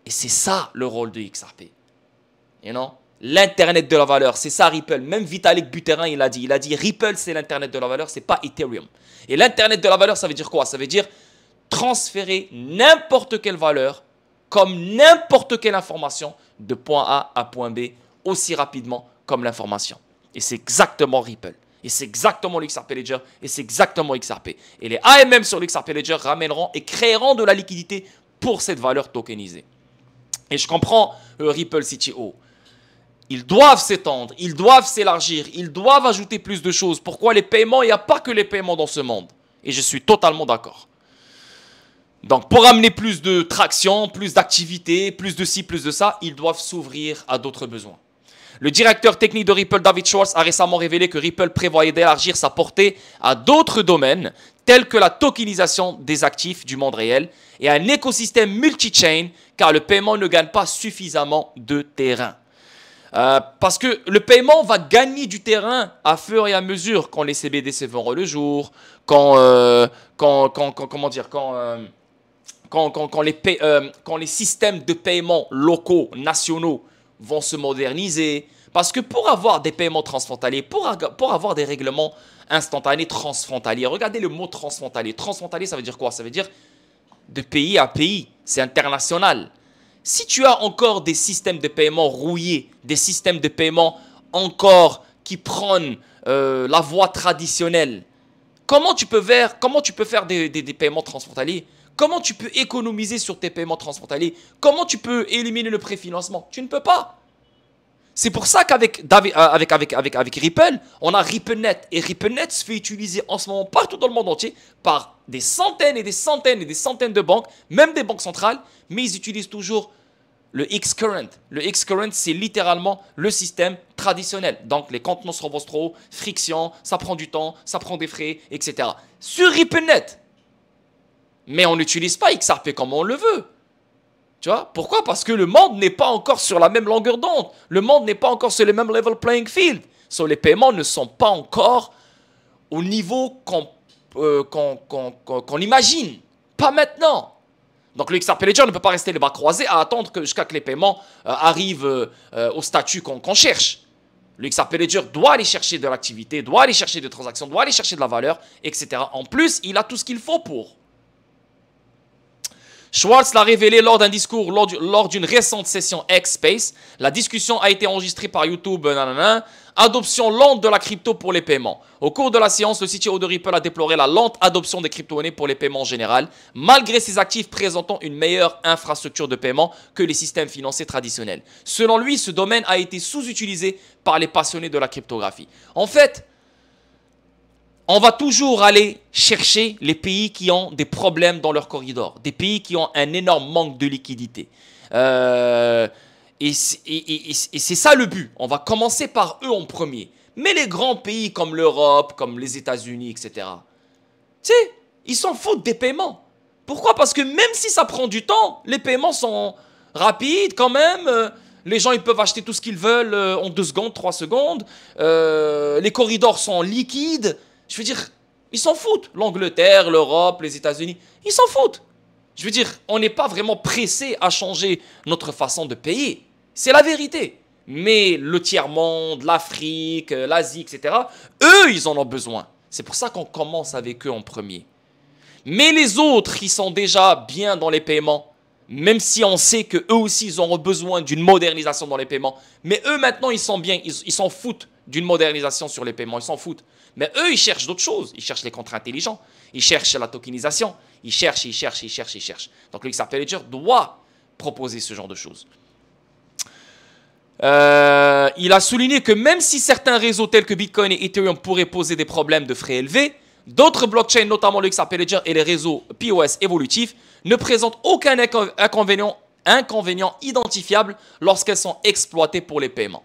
c'est ça le rôle de XRP. You know? L'Internet de la valeur, c'est ça Ripple. Même Vitalik Buterin, il a dit Ripple, c'est l'Internet de la valeur, c'est pas Ethereum. Et l'Internet de la valeur, ça veut dire quoi? Ça veut dire transférer n'importe quelle valeur, comme n'importe quelle information, de point A à point B, aussi rapidement comme l'information. Et c'est exactement Ripple. Et c'est exactement l'XRP Ledger. Et c'est exactement XRP. Et les AMM sur l'XRP Ledger ramèneront et créeront de la liquidité pour cette valeur tokenisée. Et je comprends Ripple CTO. Ils doivent s'étendre, ils doivent s'élargir, ils doivent ajouter plus de choses. Pourquoi les paiements? Il n'y a pas que les paiements dans ce monde. Et je suis totalement d'accord. Donc, pour amener plus de traction, plus d'activité, plus de ci, plus de ça, ils doivent s'ouvrir à d'autres besoins. Le directeur technique de Ripple, David Schwartz, a récemment révélé que Ripple prévoyait d'élargir sa portée à d'autres domaines, tels que la tokenisation des actifs du monde réel et un écosystème multi-chain, car le paiement ne gagne pas suffisamment de terrain. Parce que le paiement va gagner du terrain à fur et à mesure quand les CBDC verront le jour, quand les systèmes de paiement locaux, nationaux vont se moderniser. Parce que pour avoir des paiements transfrontaliers, pour avoir des règlements instantanés transfrontaliers, regardez le mot transfrontalier. Transfrontalier, ça veut dire quoi? Ça veut dire de pays à pays, c'est international. Si tu as encore des systèmes de paiement rouillés, des systèmes de paiement encore qui prennent la voie traditionnelle, comment tu peux faire des paiements transfrontaliers? Comment tu peux économiser sur tes paiements transfrontaliers? Comment tu peux éliminer le préfinancement? Tu ne peux pas. C'est pour ça qu'avec Ripple, on a RippleNet. Et RippleNet se fait utiliser en ce moment partout dans le monde entier par des centaines et des centaines et des centaines de banques, même des banques centrales, mais ils utilisent toujours le X-Current. Le X-Current, c'est littéralement le système traditionnel. Donc, les comptes non se remboursent trop, friction, ça prend du temps, ça prend des frais, etc. Sur RippleNet. Mais on n'utilise pas XRP comme on le veut. Tu vois? Pourquoi? Parce que le monde n'est pas encore sur la même longueur d'onde. Le monde n'est pas encore sur le même level playing field. Les paiements ne sont pas encore au niveau qu'on imagine. Pas maintenant. Donc le XRP Ledger ne peut pas rester les bras croisés à attendre jusqu'à que les paiements arrivent au statut qu'on cherche. Le XRP Ledger doit aller chercher de l'activité, doit aller chercher des transactions, doit aller chercher de la valeur, etc. En plus, il a tout ce qu'il faut pour. Schwartz l'a révélé lors d'un discours lors d'une récente session X-Space. La discussion a été enregistrée par YouTube. Adoption lente de la crypto pour les paiements. Au cours de la séance, le CTO de Ripple a déploré la lente adoption des crypto-monnaies pour les paiements en général, malgré ses actifs présentant une meilleure infrastructure de paiement que les systèmes financiers traditionnels. Selon lui, ce domaine a été sous-utilisé par les passionnés de la cryptographie. En fait, on va toujours aller chercher les pays qui ont des problèmes dans leur corridor, des pays qui ont un énorme manque de liquidité. Et c'est ça le but. On va commencer par eux en premier. Mais les grands pays comme l'Europe, comme les États-Unis, etc., tu sais, ils s'en foutent des paiements. Pourquoi? Parce que même si ça prend du temps, les paiements sont rapides quand même. Les gens, ils peuvent acheter tout ce qu'ils veulent en 2 secondes, 3 secondes. Les corridors sont liquides. Je veux dire, ils s'en foutent. L'Angleterre, l'Europe, les États-Unis, ils s'en foutent. Je veux dire, on n'est pas vraiment pressé à changer notre façon de payer. C'est la vérité. Mais le tiers-monde, l'Afrique, l'Asie, etc., eux, ils en ont besoin. C'est pour ça qu'on commence avec eux en premier. Mais les autres, ils sont déjà bien dans les paiements, même si on sait qu'eux aussi, ils auront besoin d'une modernisation dans les paiements. Mais eux, maintenant, ils sont bien. Ils s'en foutent d'une modernisation sur les paiements. Ils s'en foutent. Mais eux, ils cherchent d'autres choses. Ils cherchent les contrats intelligents. Ils cherchent la tokenisation. Ils cherchent. Donc, le XRP Ledger doit proposer ce genre de choses. Il a souligné que même si certains réseaux tels que Bitcoin et Ethereum pourraient poser des problèmes de frais élevés, d'autres blockchains, notamment le XRP Ledger et les réseaux POS évolutifs, ne présentent aucun inconvénient identifiable lorsqu'elles sont exploitées pour les paiements.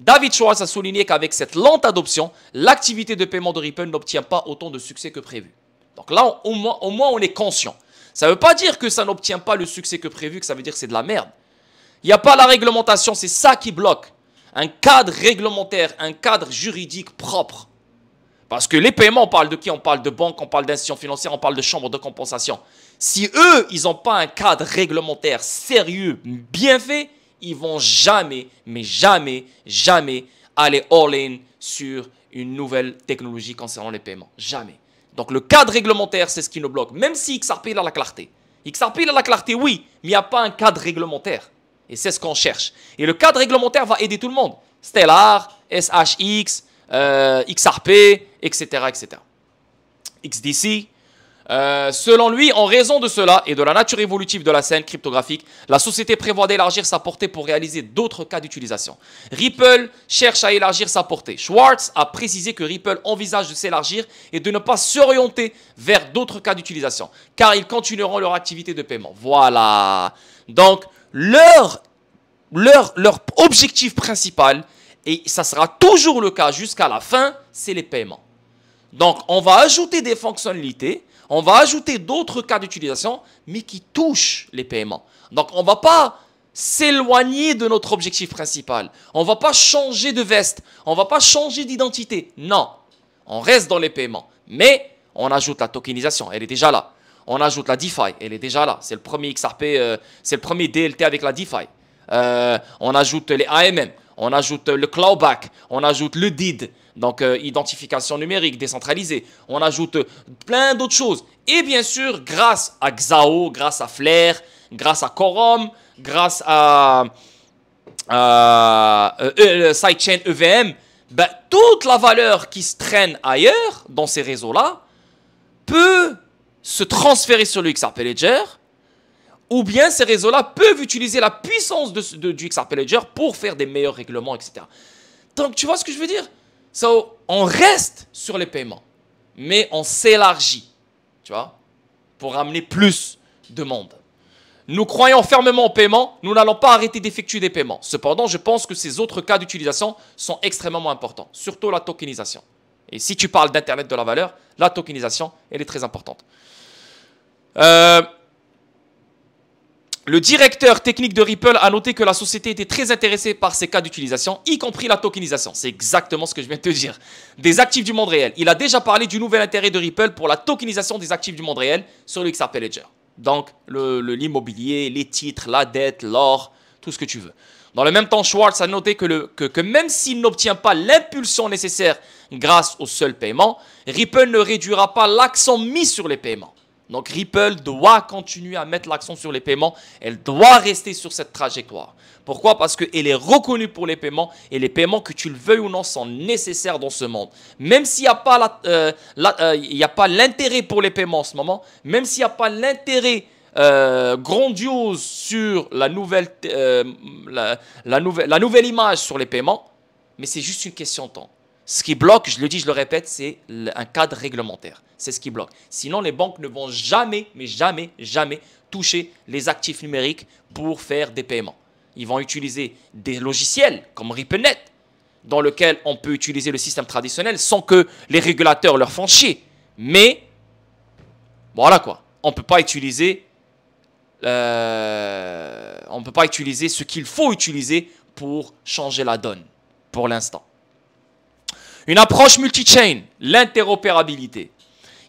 David Schwartz a souligné qu'avec cette lente adoption, l'activité de paiement de Ripple n'obtient pas autant de succès que prévu. Donc là, au moins on est conscient. Ça ne veut pas dire que ça n'obtient pas le succès que prévu, que ça veut dire que c'est de la merde. Il n'y a pas la réglementation, c'est ça qui bloque. Un cadre réglementaire, un cadre juridique propre. Parce que les paiements, on parle de qui? On parle de banques, on parle d'institutions financières, on parle de chambres de compensation. Si eux, ils n'ont pas un cadre réglementaire sérieux, bien fait, ils vont jamais, mais jamais, jamais aller all-in sur une nouvelle technologie concernant les paiements. Jamais. Donc le cadre réglementaire, c'est ce qui nous bloque. Même si XRP il a la clarté. XRP il a la clarté, oui, mais il n'y a pas un cadre réglementaire. Et c'est ce qu'on cherche. Et le cadre réglementaire va aider tout le monde. Stellar, SHX, XRP, etc., etc. XDC. Selon lui, en raison de cela et de la nature évolutive de la scène cryptographique, la société prévoit d'élargir sa portée pour réaliser d'autres cas d'utilisation. Ripple cherche à élargir sa portée. Schwartz a précisé que Ripple envisage de s'élargir et de ne pas s'orienter vers d'autres cas d'utilisation, car ils continueront leur activité de paiement. Voilà. Donc, leur objectif principal, et ça sera toujours le cas jusqu'à la fin, c'est les paiements. Donc, on va ajouter des fonctionnalités, on va ajouter d'autres cas d'utilisation, mais qui touchent les paiements. Donc, on ne va pas s'éloigner de notre objectif principal. On ne va pas changer de veste, on ne va pas changer d'identité. Non, on reste dans les paiements. Mais on ajoute la tokenisation, elle est déjà là. On ajoute la DeFi, elle est déjà là. C'est le premier XRP, c'est le premier DLT avec la DeFi. On ajoute les AMM, on ajoute le clawback, on ajoute le DID. Donc, identification numérique décentralisée. On ajoute plein d'autres choses. Et bien sûr, grâce à Xao, grâce à Flare, grâce à Quorum, grâce à sidechain EVM, ben, toute la valeur qui se traîne ailleurs, dans ces réseaux-là, peut se transférer sur le XRP Ledger. Ou bien ces réseaux-là peuvent utiliser la puissance du XRP Ledger pour faire des meilleurs règlements, etc. Donc, tu vois ce que je veux dire? So, on reste sur les paiements, mais on s'élargit, tu vois, pour amener plus de monde. Nous croyons fermement au paiement, nous n'allons pas arrêter d'effectuer des paiements. Cependant, je pense que ces autres cas d'utilisation sont extrêmement importants, surtout la tokenisation. Et si tu parles d'Internet de la valeur, la tokenisation, elle est très importante. Le directeur technique de Ripple a noté que la société était très intéressée par ces cas d'utilisation, y compris la tokenisation. C'est exactement ce que je viens de te dire. Des actifs du monde réel. Il a déjà parlé du nouvel intérêt de Ripple pour la tokenisation des actifs du monde réel sur le XRP Ledger. Donc, l'immobilier, les titres, la dette, l'or, tout ce que tu veux. Dans le même temps, Schwartz a noté que même s'il n'obtient pas l'impulsion nécessaire grâce au seul paiement, Ripple ne réduira pas l'accent mis sur les paiements. Donc Ripple doit continuer à mettre l'accent sur les paiements. Elle doit rester sur cette trajectoire. Pourquoi? Parce qu'elle est reconnue pour les paiements. Et les paiements, que tu le veuilles ou non, sont nécessaires dans ce monde. Même s'il n'y a pas l'intérêt pour les paiements en ce moment, même s'il n'y a pas l'intérêt grandiose sur la nouvelle image sur les paiements, mais c'est juste une question de temps. Ce qui bloque, je le dis, je le répète, c'est un cadre réglementaire. C'est ce qui bloque. Sinon, les banques ne vont jamais, mais jamais, jamais toucher les actifs numériques pour faire des paiements. Ils vont utiliser des logiciels comme RippleNet, dans lequel on peut utiliser le système traditionnel sans que les régulateurs leur font chier. Mais, voilà quoi. On ne peut pas utiliser ce qu'il faut utiliser pour changer la donne, pour l'instant. Une approche multi-chain, l'interopérabilité.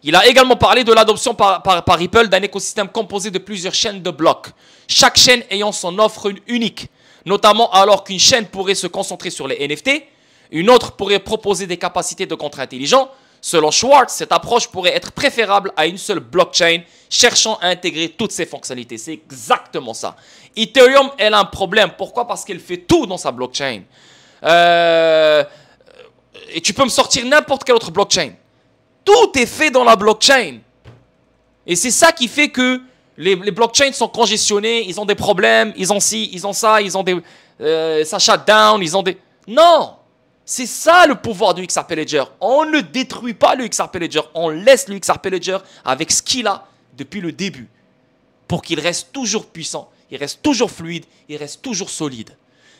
Il a également parlé de l'adoption par Ripple d'un écosystème composé de plusieurs chaînes de blocs, chaque chaîne ayant son offre unique, notamment alors qu'une chaîne pourrait se concentrer sur les NFT, une autre pourrait proposer des capacités de contrat intelligent. Selon Schwartz, cette approche pourrait être préférable à une seule blockchain cherchant à intégrer toutes ces fonctionnalités. C'est exactement ça. Ethereum, elle a un problème. Pourquoi? Parce qu'elle fait tout dans sa blockchain. Et tu peux me sortir n'importe quelle autre blockchain. Tout est fait dans la blockchain. Et c'est ça qui fait que les blockchains sont congestionnées, ils ont des problèmes, ils ont ci, ils ont ça, ils ont des... ça shut down, ils ont des... Non! C'est ça le pouvoir du XRP Ledger. On ne détruit pas le XRP Ledger, on laisse le XRP Ledger avec ce qu'il a depuis le début. Pour qu'il reste toujours puissant, il reste toujours fluide, il reste toujours solide.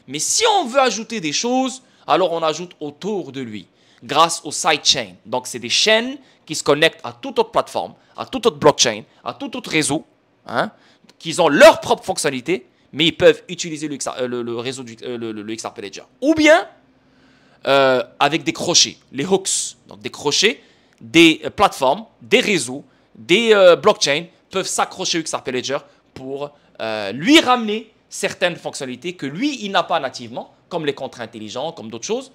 Mais si on veut ajouter des choses, alors on ajoute autour de lui, grâce aux sidechains. Donc, c'est des chaînes qui se connectent à toute autre plateforme, à toute autre blockchain, à tout autre réseau, hein, qui ont leur propre fonctionnalité, mais ils peuvent utiliser le réseau le XRP Ledger. Ou bien, avec des crochets, les hooks. Donc, des crochets, des plateformes, des réseaux, des blockchains peuvent s'accrocher au XRP Ledger pour lui ramener certaines fonctionnalités que lui, il n'a pas nativement, comme les contrats intelligents, comme d'autres choses.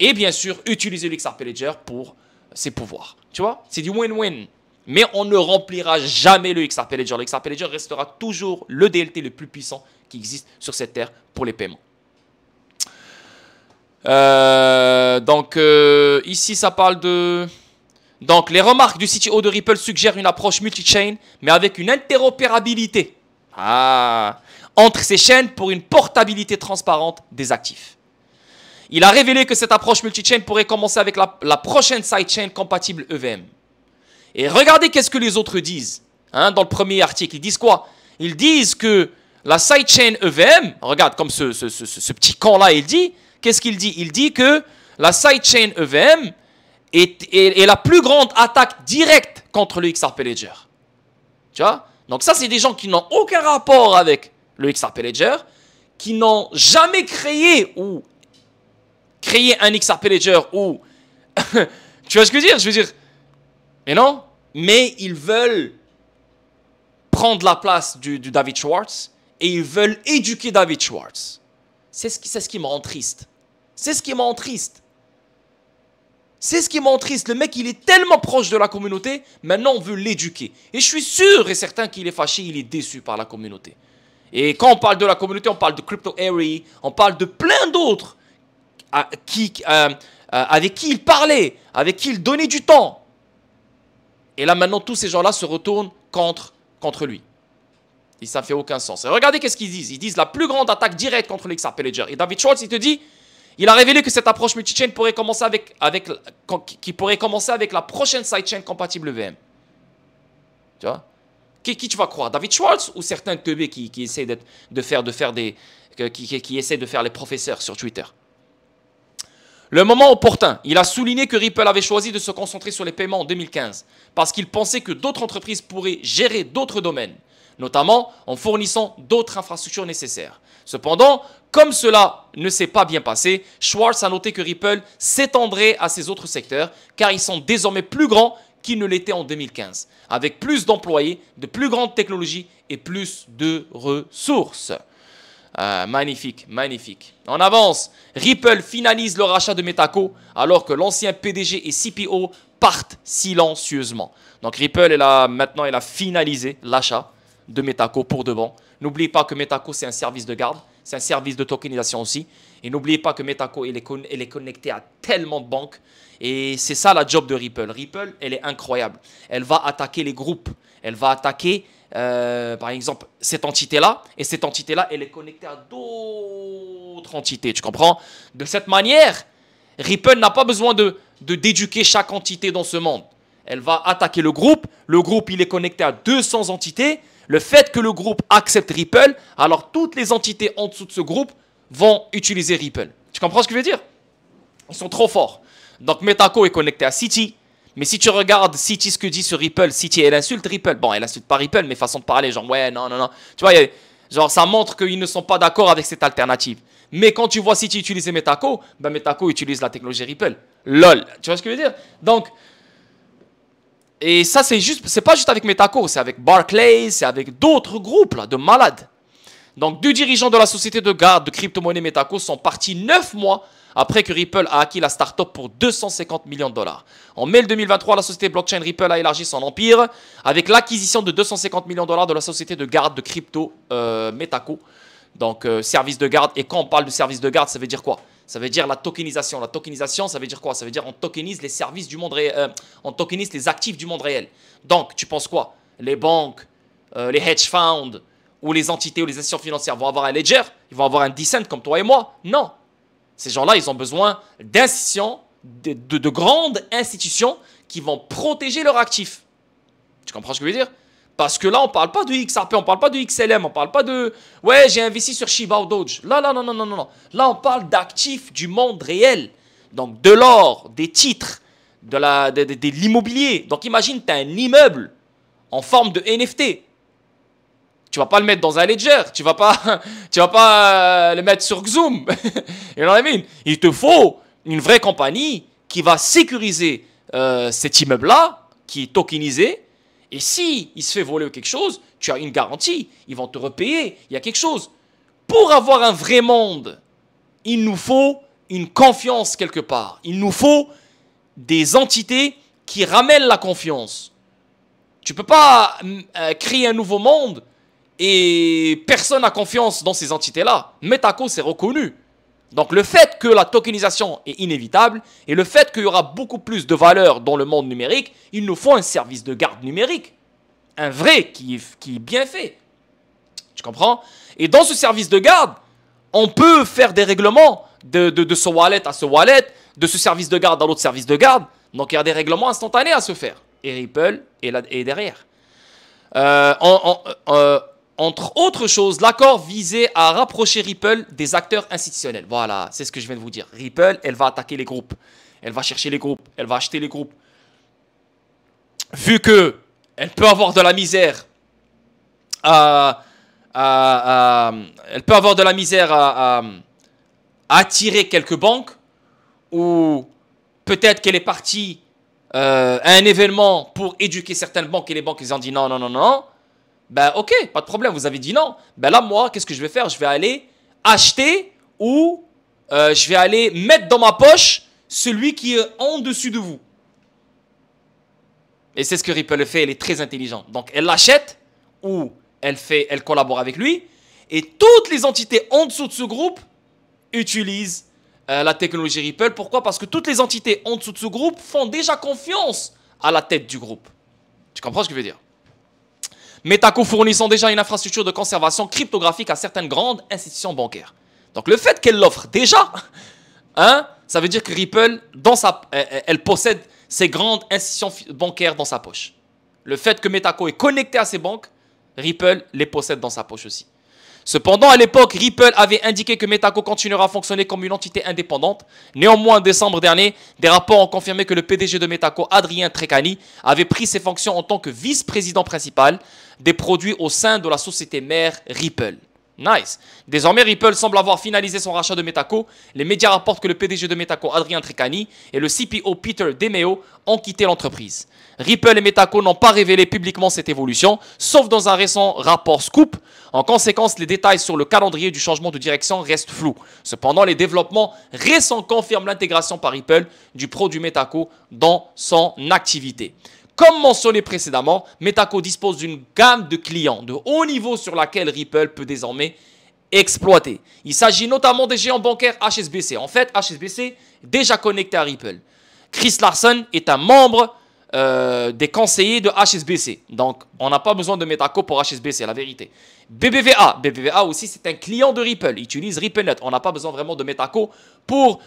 Et bien sûr, utiliser le XRP Ledger pour ses pouvoirs. Tu vois, c'est du win-win. Mais on ne remplira jamais le XRP Ledger. Le XRP Ledger restera toujours le DLT le plus puissant qui existe sur cette terre pour les paiements. Ici, ça parle de... Donc, les remarques du CTO de Ripple suggèrent une approche multi-chain, mais avec une interopérabilité entre ces chaînes pour une portabilité transparente des actifs. Il a révélé que cette approche multi-chain pourrait commencer avec la prochaine sidechain compatible EVM. Et regardez qu'est-ce que les autres disent dans le premier article. Ils disent quoi? Ils disent que la sidechain EVM, regarde comme ce petit camp-là, il dit, qu'est-ce qu'il dit? Il dit que la sidechain EVM est la plus grande attaque directe contre le XRP Ledger. Tu vois? Donc ça, c'est des gens qui n'ont aucun rapport avec le XRP Ledger, qui n'ont jamais créé un XRP Ledger ou... tu vois ce que je veux dire? Je veux dire... Mais non, mais ils veulent prendre la place du David Schwartz et ils veulent éduquer David Schwartz. C'est ce qui me rend triste. C'est ce qui me rend triste. C'est ce qui me rend triste. Le mec, il est tellement proche de la communauté, maintenant on veut l'éduquer. Et je suis sûr et certain qu'il est fâché, il est déçu par la communauté. Et quand on parle de la communauté, on parle de Crypto Harry, on parle de plein d'autres avec qui il parlait, avec qui il donnait du temps. Et là, maintenant, tous ces gens-là se retournent contre lui. Et ça ne fait aucun sens. Et regardez qu'est-ce qu'ils disent. Ils disent la plus grande attaque directe contre le XRP Ledger. Et David Schwartz, il te dit, il a révélé que cette approche multi-chain pourrait commencer avec la prochaine sidechain compatible EVM. Tu vois? Qui tu vas croire? David Schwartz ou certains teubés qui essaient qui essaient de faire les professeurs sur Twitter? Le moment opportun, il a souligné que Ripple avait choisi de se concentrer sur les paiements en 2015 parce qu'il pensait que d'autres entreprises pourraient gérer d'autres domaines, notamment en fournissant d'autres infrastructures nécessaires. Cependant, comme cela ne s'est pas bien passé, Schwartz a noté que Ripple s'étendrait à ces autres secteurs car ils sont désormais plus grands qu'ils ne l'étaient en 2015, avec plus d'employés, de plus grandes technologies et plus de ressources. Magnifique, magnifique. On avance. Ripple finalise le rachat de Metaco alors que l'ancien PDG et CPO partent silencieusement. Donc Ripple, maintenant, elle a finalisé l'achat de Metaco pour de bon. N'oubliez pas que Metaco, c'est un service de garde. C'est un service de tokenisation aussi. Et n'oubliez pas que Metaco, elle est connectée à tellement de banques. Et c'est ça la job de Ripple. Ripple, elle est incroyable. Elle va attaquer les groupes. Elle va attaquer... par exemple, cette entité-là, et cette entité-là, elle est connectée à d'autres entités, tu comprends? De cette manière, Ripple n'a pas besoin d'éduquer chaque entité dans ce monde. Elle va attaquer le groupe, il est connecté à 200 entités, le fait que le groupe accepte Ripple, alors toutes les entités en dessous de ce groupe vont utiliser Ripple. Tu comprends ce que je veux dire? Ils sont trop forts. Donc Metaco est connecté à Citi. Mais si tu regardes Citi, ce que dit sur Ripple, Citi, elle insulte Ripple. Bon, elle insulte pas Ripple, mais façon de parler, genre, ouais, non, non, non. Tu vois, genre, ça montre qu'ils ne sont pas d'accord avec cette alternative. Mais quand tu vois Citi utiliser Metaco, ben Metaco utilise la technologie Ripple. LOL. Tu vois ce que je veux dire? Donc, et ça, c'est pas juste avec Metaco, c'est avec Barclays, c'est avec d'autres groupes, là, de malades. Donc, deux dirigeants de la société de garde de crypto-monnaie Metaco sont partis 9 mois après que Ripple a acquis la start-up pour 250 millions de dollars. En mai 2023, la société blockchain Ripple a élargi son empire avec l'acquisition de 250 millions de dollars de la société de garde de crypto Metaco. Donc, service de garde. Et quand on parle de service de garde, ça veut dire quoi? Ça veut dire la tokenisation. La tokenisation, ça veut dire quoi? Ça veut dire on tokenise les services du monde réel, on tokenise les actifs du monde réel. Donc, tu penses quoi? Les banques, les hedge funds ou les entités ou les institutions financières vont avoir un ledger? Ils vont avoir un Decent comme toi et moi? Non. Ces gens-là, ils ont besoin d'institutions, de grandes institutions qui vont protéger leurs actifs. Tu comprends ce que je veux dire? Parce que là, on ne parle pas de XRP, on ne parle pas de XLM, on ne parle pas de... Ouais, j'ai investi sur Shiba ou Doge. Là, non, non, non, non, non. Là, on parle d'actifs du monde réel. Donc, de l'or, des titres, de l'immobilier. Donc, imagine, tu as un immeuble en forme de NFT. Tu ne vas pas le mettre dans un ledger. Tu ne vas pas le mettre sur Xoom. You know what I mean? Il te faut une vraie compagnie qui va sécuriser cet immeuble-là, qui est tokenisé. Et si il se fait voler quelque chose, tu as une garantie. Ils vont te repayer. Il y a quelque chose. Pour avoir un vrai monde, il nous faut une confiance quelque part. Il nous faut des entités qui ramènent la confiance. Tu ne peux pas créer un nouveau monde et personne n'a confiance dans ces entités-là. Metako, c'est reconnu. Donc le fait que la tokenisation est inévitable et le fait qu'il y aura beaucoup plus de valeur dans le monde numérique, il nous faut un service de garde numérique. Un vrai qui est bien fait. Tu comprends? Et dans ce service de garde, on peut faire des règlements de ce wallet à ce wallet, de ce service de garde à l'autre service de garde. Donc il y a des règlements instantanés à se faire. Et Ripple est derrière. Entre autres choses, l'accord visait à rapprocher Ripple des acteurs institutionnels. Voilà, c'est ce que je viens de vous dire. Ripple, elle va attaquer les groupes. Elle va chercher les groupes. Elle va acheter les groupes. Vu que elle peut avoir de la misère elle peut avoir de la misère à attirer quelques banques, ou peut-être qu'elle est partie à un événement pour éduquer certaines banques et les banques ils ont dit non, non, non, non. Ben ok, pas de problème, vous avez dit non. Ben là, moi, qu'est-ce que je vais faire? Je vais aller acheter ou je vais aller mettre dans ma poche celui qui est en dessus de vous. Et c'est ce que Ripple fait, elle est très intelligente. Donc elle l'achète ou elle collabore avec lui. Et toutes les entités en dessous de ce groupe utilisent la technologie Ripple. Pourquoi? Parce que toutes les entités en dessous de ce groupe font déjà confiance à la tête du groupe. Tu comprends ce que je veux dire? Metako fournissant déjà une infrastructure de conservation cryptographique à certaines grandes institutions bancaires. Donc le fait qu'elle l'offre déjà, hein, ça veut dire que Ripple, elle possède ces grandes institutions bancaires dans sa poche. Le fait que Metako est connecté à ces banques, Ripple les possède dans sa poche aussi. Cependant, à l'époque, Ripple avait indiqué que Metako continuera à fonctionner comme une entité indépendante. Néanmoins, en décembre dernier, des rapports ont confirmé que le PDG de Metako, Adrien Treccani, avait pris ses fonctions en tant que vice-président principal des produits au sein de la société mère Ripple. Nice. Désormais, Ripple semble avoir finalisé son rachat de Metako. Les médias rapportent que le PDG de Metako, Adrien Treccani, et le CPO Peter DeMeo ont quitté l'entreprise. Ripple et Metako n'ont pas révélé publiquement cette évolution, sauf dans un récent rapport Scoop. En conséquence, les détails sur le calendrier du changement de direction restent flous. Cependant, les développements récents confirment l'intégration par Ripple du produit Metako dans son activité. Comme mentionné précédemment, Metako dispose d'une gamme de clients de haut niveau sur laquelle Ripple peut désormais exploiter. Il s'agit notamment des géants bancaires HSBC. En fait, HSBC est déjà connecté à Ripple. Chris Larsen est un membre des conseillers de HSBC. Donc, on n'a pas besoin de Metako pour HSBC, la vérité. BBVA aussi, c'est un client de Ripple. Il utilise RippleNet. On n'a pas besoin vraiment de Metako pour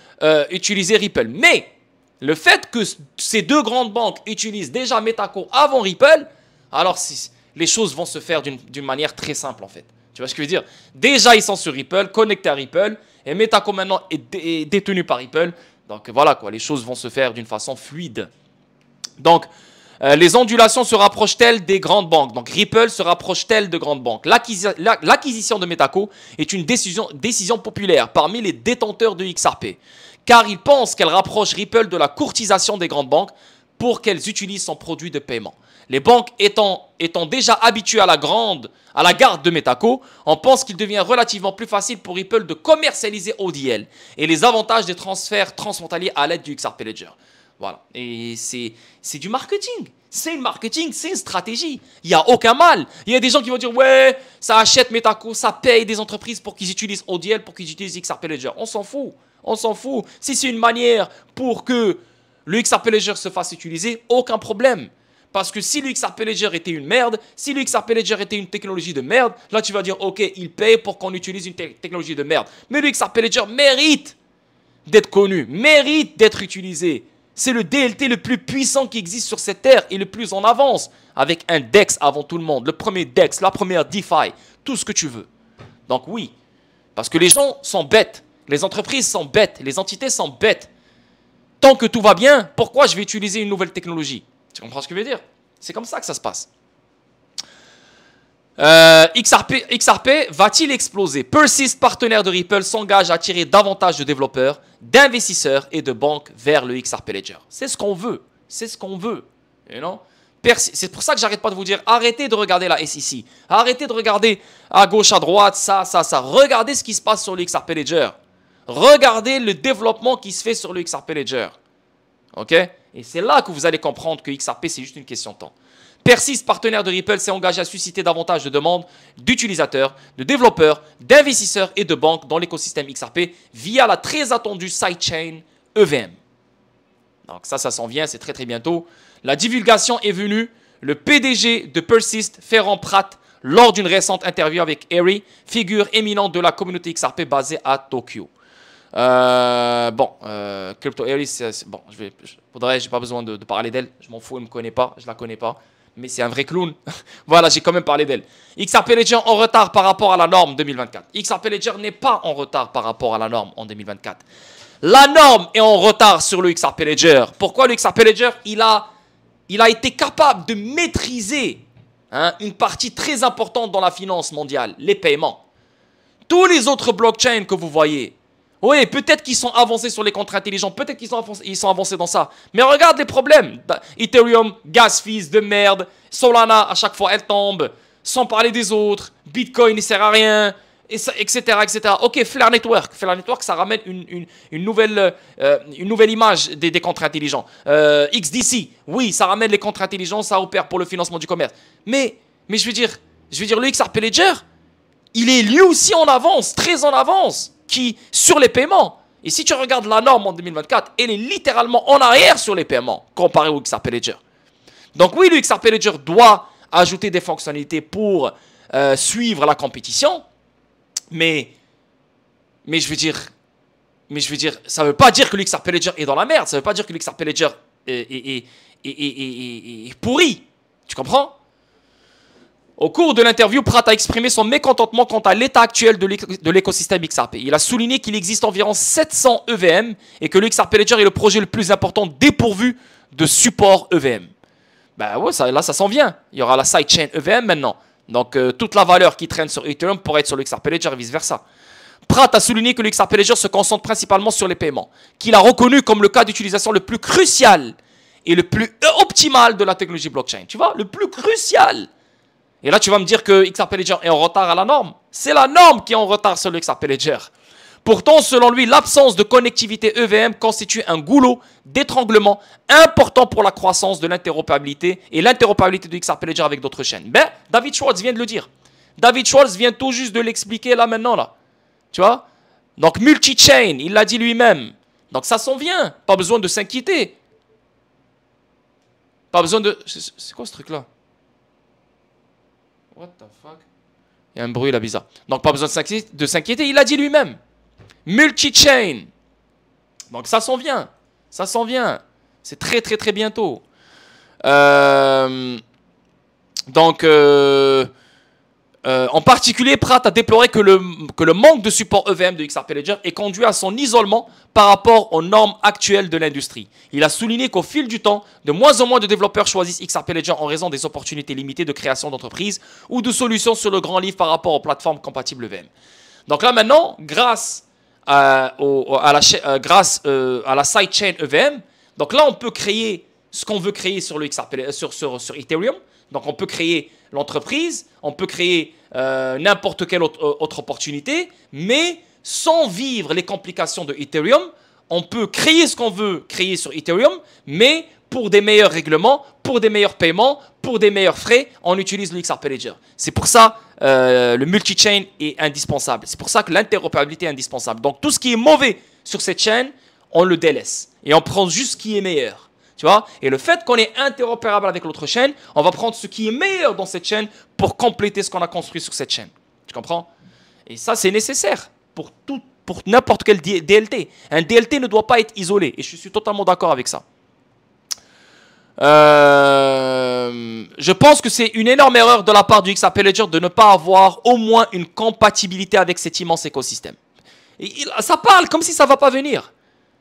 utiliser Ripple. Mais le fait que ces deux grandes banques utilisent déjà Metako avant Ripple, alors les choses vont se faire d'une manière très simple en fait. Tu vois ce que je veux dire? Déjà, ils sont sur Ripple, connectés à Ripple, et Metako maintenant est détenu par Ripple. Donc voilà quoi, les choses vont se faire d'une façon fluide. Donc, les ondulations se rapprochent-elles des grandes banques? Donc, Ripple se rapproche-t-elle de grandes banques? L'acquisition de Metako est une décision populaire parmi les détenteurs de XRP, car ils pensent qu'elle rapproche Ripple de la courtisation des grandes banques pour qu'elles utilisent son produit de paiement. Les banques étant déjà habituées à la garde de Metako, on pense qu'il devient relativement plus facile pour Ripple de commercialiser ODL et les avantages des transferts transfrontaliers à l'aide du XRP Ledger. Voilà, et c'est du marketing. C'est une marketing, c'est une stratégie. Il n'y a aucun mal. Il y a des gens qui vont dire, ouais, ça achète Metako, ça paye des entreprises pour qu'ils utilisent ODL, pour qu'ils utilisent XRP Ledger. On s'en fout. On s'en fout. Si c'est une manière pour que le XRP Ledger se fasse utiliser, aucun problème. Parce que si le XRP Ledger était une merde, si le XRP Ledger était une technologie de merde, là tu vas dire, ok, il paye pour qu'on utilise une technologie de merde. Mais le XRP Ledger mérite d'être connu, mérite d'être utilisé. C'est le DLT le plus puissant qui existe sur cette terre et le plus en avance, avec un DEX avant tout le monde. Le premier DEX, la première DeFi, tout ce que tu veux. Donc oui, parce que les gens sont bêtes, les entreprises sont bêtes, les entités sont bêtes. Tant que tout va bien, pourquoi je vais utiliser une nouvelle technologie? Tu comprends ce que je veux dire? C'est comme ça que ça se passe. XRP va-t-il exploser? Persist, partenaire de Ripple, s'engage à attirer davantage de développeurs, d'investisseurs et de banques vers le XRP Ledger. C'est ce qu'on veut. C'est ce qu'on veut. You know? C'est pour ça que j'arrête pas de vous dire, arrêtez de regarder la SEC. Arrêtez de regarder à gauche, à droite, ça. Regardez ce qui se passe sur le XRP Ledger. Regardez le développement qui se fait sur le XRP Ledger. OK? Et c'est là que vous allez comprendre que XRP, c'est juste une question de temps. Persist, partenaire de Ripple, s'est engagé à susciter davantage de demandes d'utilisateurs, de développeurs, d'investisseurs et de banques dans l'écosystème XRP via la très attendue sidechain EVM. Donc ça s'en vient, c'est très très bientôt. La divulgation est venue. Le PDG de Persist, Ferran Prat, lors d'une récente interview avec Harry, figure éminente de la communauté XRP basée à Tokyo. Crypto Harry, bon, j'ai pas besoin de parler d'elle. Je m'en fous, elle me connaît pas, je la connais pas. Mais c'est un vrai clown. Voilà, j'ai quand même parlé d'elle. XRP Ledger en retard par rapport à la norme 2024. XRP Ledger n'est pas en retard par rapport à la norme en 2024. La norme est en retard sur le XRP Ledger. Pourquoi le XRP Ledger? Il a été capable de maîtriser une partie très importante dans la finance mondiale, les paiements. Tous les autres blockchains que vous voyez, oui, peut-être qu'ils sont avancés sur les contrats intelligents, peut-être qu'ils sont avancés dans ça. Mais regarde les problèmes. Ethereum, gas fees de merde. Solana, à chaque fois, elle tombe. Sans parler des autres. Bitcoin, il ne sert à rien. Etc. Ok, Flare Network. Flare Network, ça ramène une nouvelle image des contrats intelligents. XDC, oui, ça ramène les contrats intelligents, ça opère pour le financement du commerce. Mais je veux dire, le XRP Ledger, il est lui aussi en avance, très en avance. Sur les paiements. Et si tu regardes la norme en 2024, elle est littéralement en arrière sur les paiements comparé au XRP Ledger. Donc oui, le XRP Ledger doit ajouter des fonctionnalités pour suivre la compétition, mais je veux dire, ça ne veut pas dire que le XRP Ledger est dans la merde, ça ne veut pas dire que le XRP Ledger est pourri. Tu comprends? Au cours de l'interview, Prat a exprimé son mécontentement quant à l'état actuel de l'écosystème XRP. Il a souligné qu'il existe environ 700 EVM et que le XRP Ledger est le projet le plus important dépourvu de support EVM. Ben ouais, là ça s'en vient. Il y aura la sidechain EVM maintenant. Donc toute la valeur qui traîne sur Ethereum pourrait être sur le XRP Ledger et vice versa. Prat a souligné que le XRP Ledger se concentre principalement sur les paiements, qu'il a reconnu comme le cas d'utilisation le plus crucial et le plus optimal de la technologie blockchain. Tu vois, le plus crucial. Et là, tu vas me dire que XRP Ledger est en retard à la norme. C'est la norme qui est en retard sur le XRP Ledger. Pourtant, selon lui, l'absence de connectivité EVM constitue un goulot d'étranglement important pour la croissance de l'interopérabilité et l'interopérabilité du XRP Ledger avec d'autres chaînes. Ben, David Schwartz vient de le dire. David Schwartz vient tout juste de l'expliquer là maintenant. Là. Tu vois? Donc, multi-chain, il l'a dit lui-même. Donc, ça s'en vient. Pas besoin de s'inquiéter. Pas besoin de... C'est quoi ce truc-là? What the fuck? Il y a un bruit là bizarre. Donc pas besoin de s'inquiéter, il l'a dit lui-même. Multi-chain. Donc ça s'en vient. Ça s'en vient. C'est très très très bientôt. En particulier, Prat a déploré que le manque de support EVM de XRP Ledger ait conduit à son isolement par rapport aux normes actuelles de l'industrie. Il a souligné qu'au fil du temps, de moins en moins de développeurs choisissent XRP Ledger en raison des opportunités limitées de création d'entreprises ou de solutions sur le grand livre par rapport aux plateformes compatibles EVM. Donc là maintenant, grâce à la sidechain EVM, donc là on peut créer ce qu'on veut créer sur le XRP, sur Ethereum. Donc on peut créer l'entreprise, on peut créer n'importe quelle autre opportunité, mais sans vivre les complications de Ethereum, on peut créer ce qu'on veut créer sur Ethereum, mais pour des meilleurs règlements, pour des meilleurs paiements, pour des meilleurs frais, on utilise le XRP Ledger. C'est pour ça le multi-chain est indispensable. C'est pour ça que l'interopérabilité est indispensable. Donc tout ce qui est mauvais sur cette chaîne, on le délaisse. Et on prend juste ce qui est meilleur. Tu vois? Et le fait qu'on est interopérable avec l'autre chaîne, on va prendre ce qui est meilleur dans cette chaîne pour compléter ce qu'on a construit sur cette chaîne. Tu comprends? Et ça, c'est nécessaire pour n'importe quel DLT. Un DLT ne doit pas être isolé. Et je suis totalement d'accord avec ça. Je pense que c'est une énorme erreur de la part du XRP Ledger de ne pas avoir au moins une compatibilité avec cet immense écosystème. Ça parle comme si ça ne va pas venir.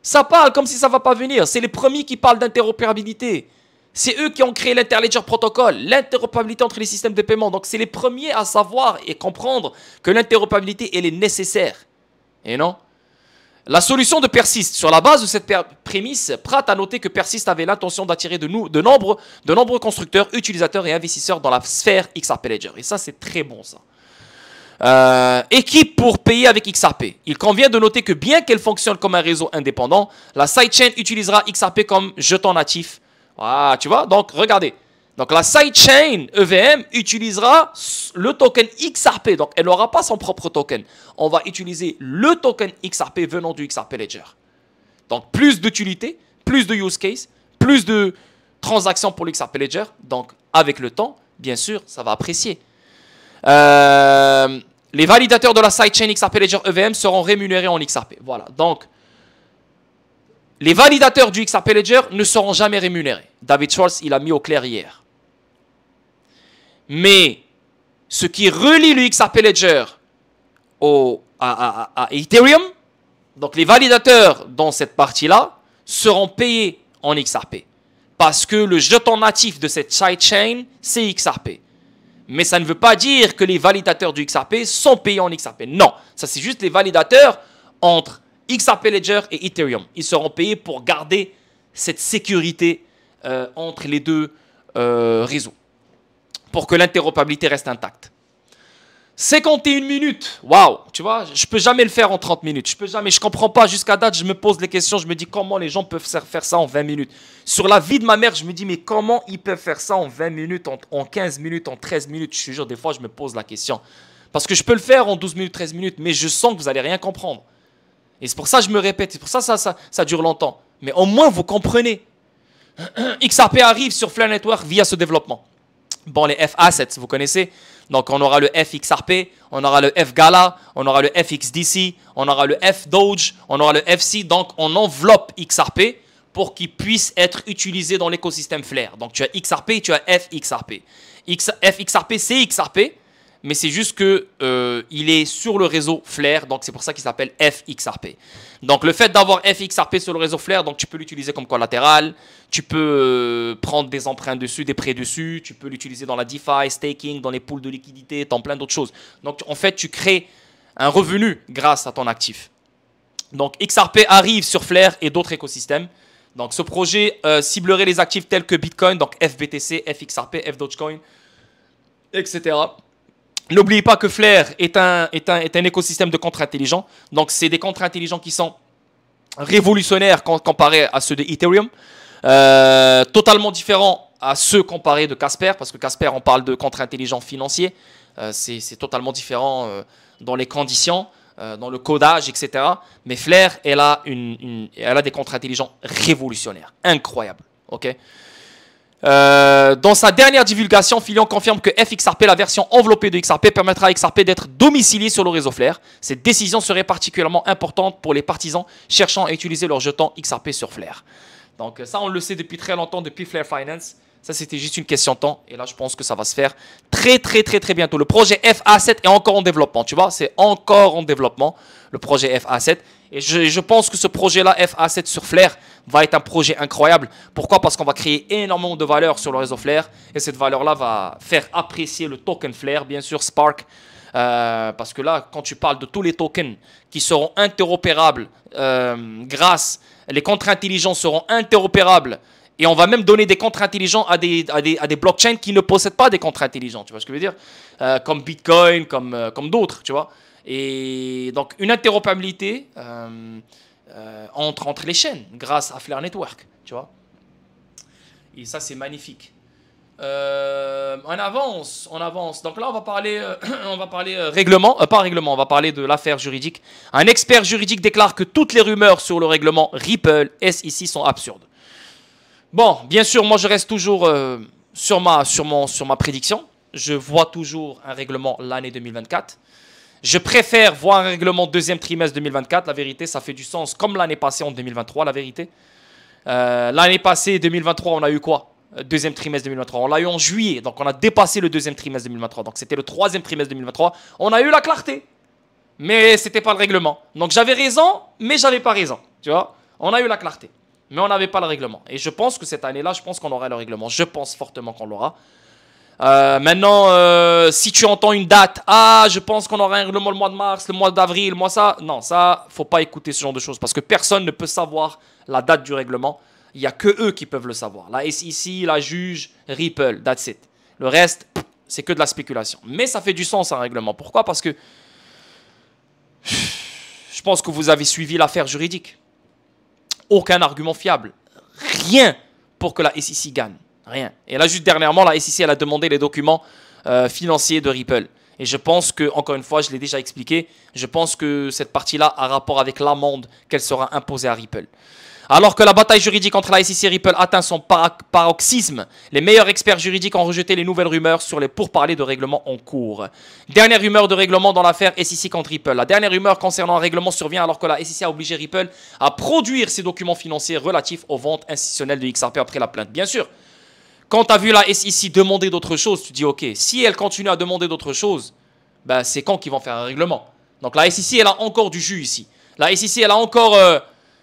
Ça parle comme si ça ne va pas venir. C'est les premiers qui parlent d'interopérabilité. C'est eux qui ont créé l'Interledger Protocol, l'interopérabilité entre les systèmes de paiement. Donc c'est les premiers à savoir et comprendre que l'interopérabilité, elle est nécessaire. Et non? La solution de Persist, sur la base de cette prémisse, Pratt a noté que Persist avait l'intention d'attirer de nombreux constructeurs, utilisateurs et investisseurs dans la sphère XRP Ledger. Et ça, c'est très bon, ça. Équipe pour payer avec XRP. Il convient de noter que bien qu'elle fonctionne comme un réseau indépendant, la sidechain utilisera XRP comme jeton natif. Ah, tu vois, donc regardez. Donc la sidechain EVM utilisera le token XRP. Donc elle n'aura pas son propre token. On va utiliser le token XRP venant du XRP Ledger. Donc plus d'utilité, plus de use case, plus de transactions pour l'XRP Ledger. Donc avec le temps, bien sûr, ça va apprécier. Les validateurs de la sidechain XRP Ledger EVM seront rémunérés en XRP. Voilà, donc les validateurs du XRP Ledger ne seront jamais rémunérés. David Schwartz, il a mis au clair hier. Mais ce qui relie le XRP Ledger à Ethereum, donc les validateurs dans cette partie-là seront payés en XRP. Parce que le jeton natif de cette sidechain, c'est XRP. Mais ça ne veut pas dire que les validateurs du XRP sont payés en XRP. Non, ça c'est juste les validateurs entre XRP Ledger et Ethereum. Ils seront payés pour garder cette sécurité entre les deux réseaux. Pour que l'interopérabilité reste intacte. 51 minutes, waouh, tu vois, je peux jamais le faire en 30 minutes. Je comprends pas, jusqu'à date, je me pose les questions, je me dis comment les gens peuvent faire ça en 20 minutes. Sur la vie de ma mère, je me dis mais comment ils peuvent faire ça en 20 minutes, en 15 minutes, en 13 minutes. Je te jure, des fois, je me pose la question. Parce que je peux le faire en 12 minutes, 13 minutes, mais je sens que vous n'allez rien comprendre. Et c'est pour ça que je me répète, c'est pour ça que ça dure longtemps. Mais au moins, vous comprenez. XRP arrive sur Flare Network via ce développement. Bon, les F-Assets, vous connaissez. Donc, on aura le FXRP, on aura le FGALA, on aura le FXDC, on aura le FDOGE, on aura le FC. Donc, on enveloppe XRP pour qu'il puisse être utilisé dans l'écosystème Flare. Donc, tu as XRP et tu as FXRP. FXRP, c'est XRP, mais c'est juste qu'il est sur le réseau Flare. Donc, c'est pour ça qu'il s'appelle FXRP. Donc, le fait d'avoir FXRP sur le réseau Flare, donc tu peux l'utiliser comme collatéral. Tu peux prendre des emprunts dessus, des prêts dessus. Tu peux l'utiliser dans la DeFi, staking, dans les pools de liquidité, dans plein d'autres choses. Donc, en fait, tu crées un revenu grâce à ton actif. Donc, XRP arrive sur Flare et d'autres écosystèmes. Donc, ce projet ciblerait les actifs tels que Bitcoin, donc FBTC, FXRP, FDogeCoin, etc. N'oubliez pas que Flare est un écosystème de contrats intelligents. Donc, c'est des contrats intelligents qui sont révolutionnaires comparés à ceux de Ethereum. Totalement différents à ceux comparés de Casper. Parce que Casper, on parle de contrats intelligents financiers. C'est totalement différent dans les conditions, dans le codage, etc. Mais Flare, elle a des contrats intelligents révolutionnaires. Incroyables. Ok. Dans sa dernière divulgation, Filion confirme que FXRP, la version enveloppée de XRP, permettra à XRP d'être domicilié sur le réseau Flare. Cette décision serait particulièrement importante pour les partisans cherchant à utiliser leur jeton XRP sur Flare. Donc ça, on le sait depuis très longtemps, depuis Flare Finance. Ça, c'était juste une question de temps. Et là, je pense que ça va se faire très bientôt. Le projet F-Asset est encore en développement. Tu vois, c'est encore en développement, le projet F-Asset. Et je pense que ce projet-là, F-Asset sur Flare, va être un projet incroyable. Pourquoi? Parce qu'on va créer énormément de valeur sur le réseau Flare. Et cette valeur-là va faire apprécier le token Flare, bien sûr, Spark. Parce que là, quand tu parles de tous les tokens qui seront interopérables les contrats intelligents seront interopérables. Et on va même donner des contrats intelligents à des blockchains qui ne possèdent pas des contrats intelligents. Tu vois ce que je veux dire? Comme Bitcoin, comme d'autres, tu vois. Et donc, une interopérabilité entre les chaînes grâce à Flare Network, tu vois. Et ça, c'est magnifique. On avance. Donc là, on va parler règlement, pas règlement, on va parler de l'affaire juridique. Un expert juridique déclare que toutes les rumeurs sur le règlement Ripple SEC sont absurdes. Bon, bien sûr, moi je reste toujours sur ma prédiction. Je vois toujours un règlement l'année 2024. Je préfère voir un règlement deuxième trimestre 2024. La vérité, ça fait du sens comme l'année passée en 2023, la vérité. L'année passée, 2023, on a eu quoi? deuxième trimestre 2023. On l'a eu en juillet, donc on a dépassé le deuxième trimestre 2023. Donc c'était le troisième trimestre 2023. On a eu la clarté, mais c'était pas le règlement. Donc j'avais raison, mais j'avais pas raison. Tu vois, on a eu la clarté, mais on n'avait pas le règlement. Et je pense que cette année-là, je pense qu'on aura le règlement. Je pense fortement qu'on l'aura. Maintenant, si tu entends une date, je pense qu'on aura un règlement le mois de mars, le mois d'avril, moi ça, non, ça, faut pas écouter ce genre de choses parce que personne ne peut savoir la date du règlement. Il n'y a que eux qui peuvent le savoir. La SEC, la juge, Ripple, that's it. Le reste, c'est que de la spéculation. Mais ça fait du sens un règlement. Pourquoi? Parce que je pense que vous avez suivi l'affaire juridique. Aucun argument fiable. Rien pour que la SEC gagne. Rien. Et là, juste dernièrement, la SEC, elle a demandé les documents financiers de Ripple. Et je pense que, encore une fois, je l'ai déjà expliqué, je pense que cette partie-là a rapport avec l'amende qu'elle sera imposée à Ripple. Alors que la bataille juridique entre la SEC et Ripple atteint son paroxysme, les meilleurs experts juridiques ont rejeté les nouvelles rumeurs sur les pourparlers de règlement en cours. Dernière rumeur de règlement dans l'affaire SEC contre Ripple. La dernière rumeur concernant un règlement survient alors que la SEC a obligé Ripple à produire ses documents financiers relatifs aux ventes institutionnelles de XRP après la plainte. Bien sûr, quand tu as vu la SEC demander d'autres choses, tu dis ok, si elle continue à demander d'autres choses, ben c'est quand qu'ils vont faire un règlement. Donc la SEC, elle a encore du jus ici. La SEC, elle a encore...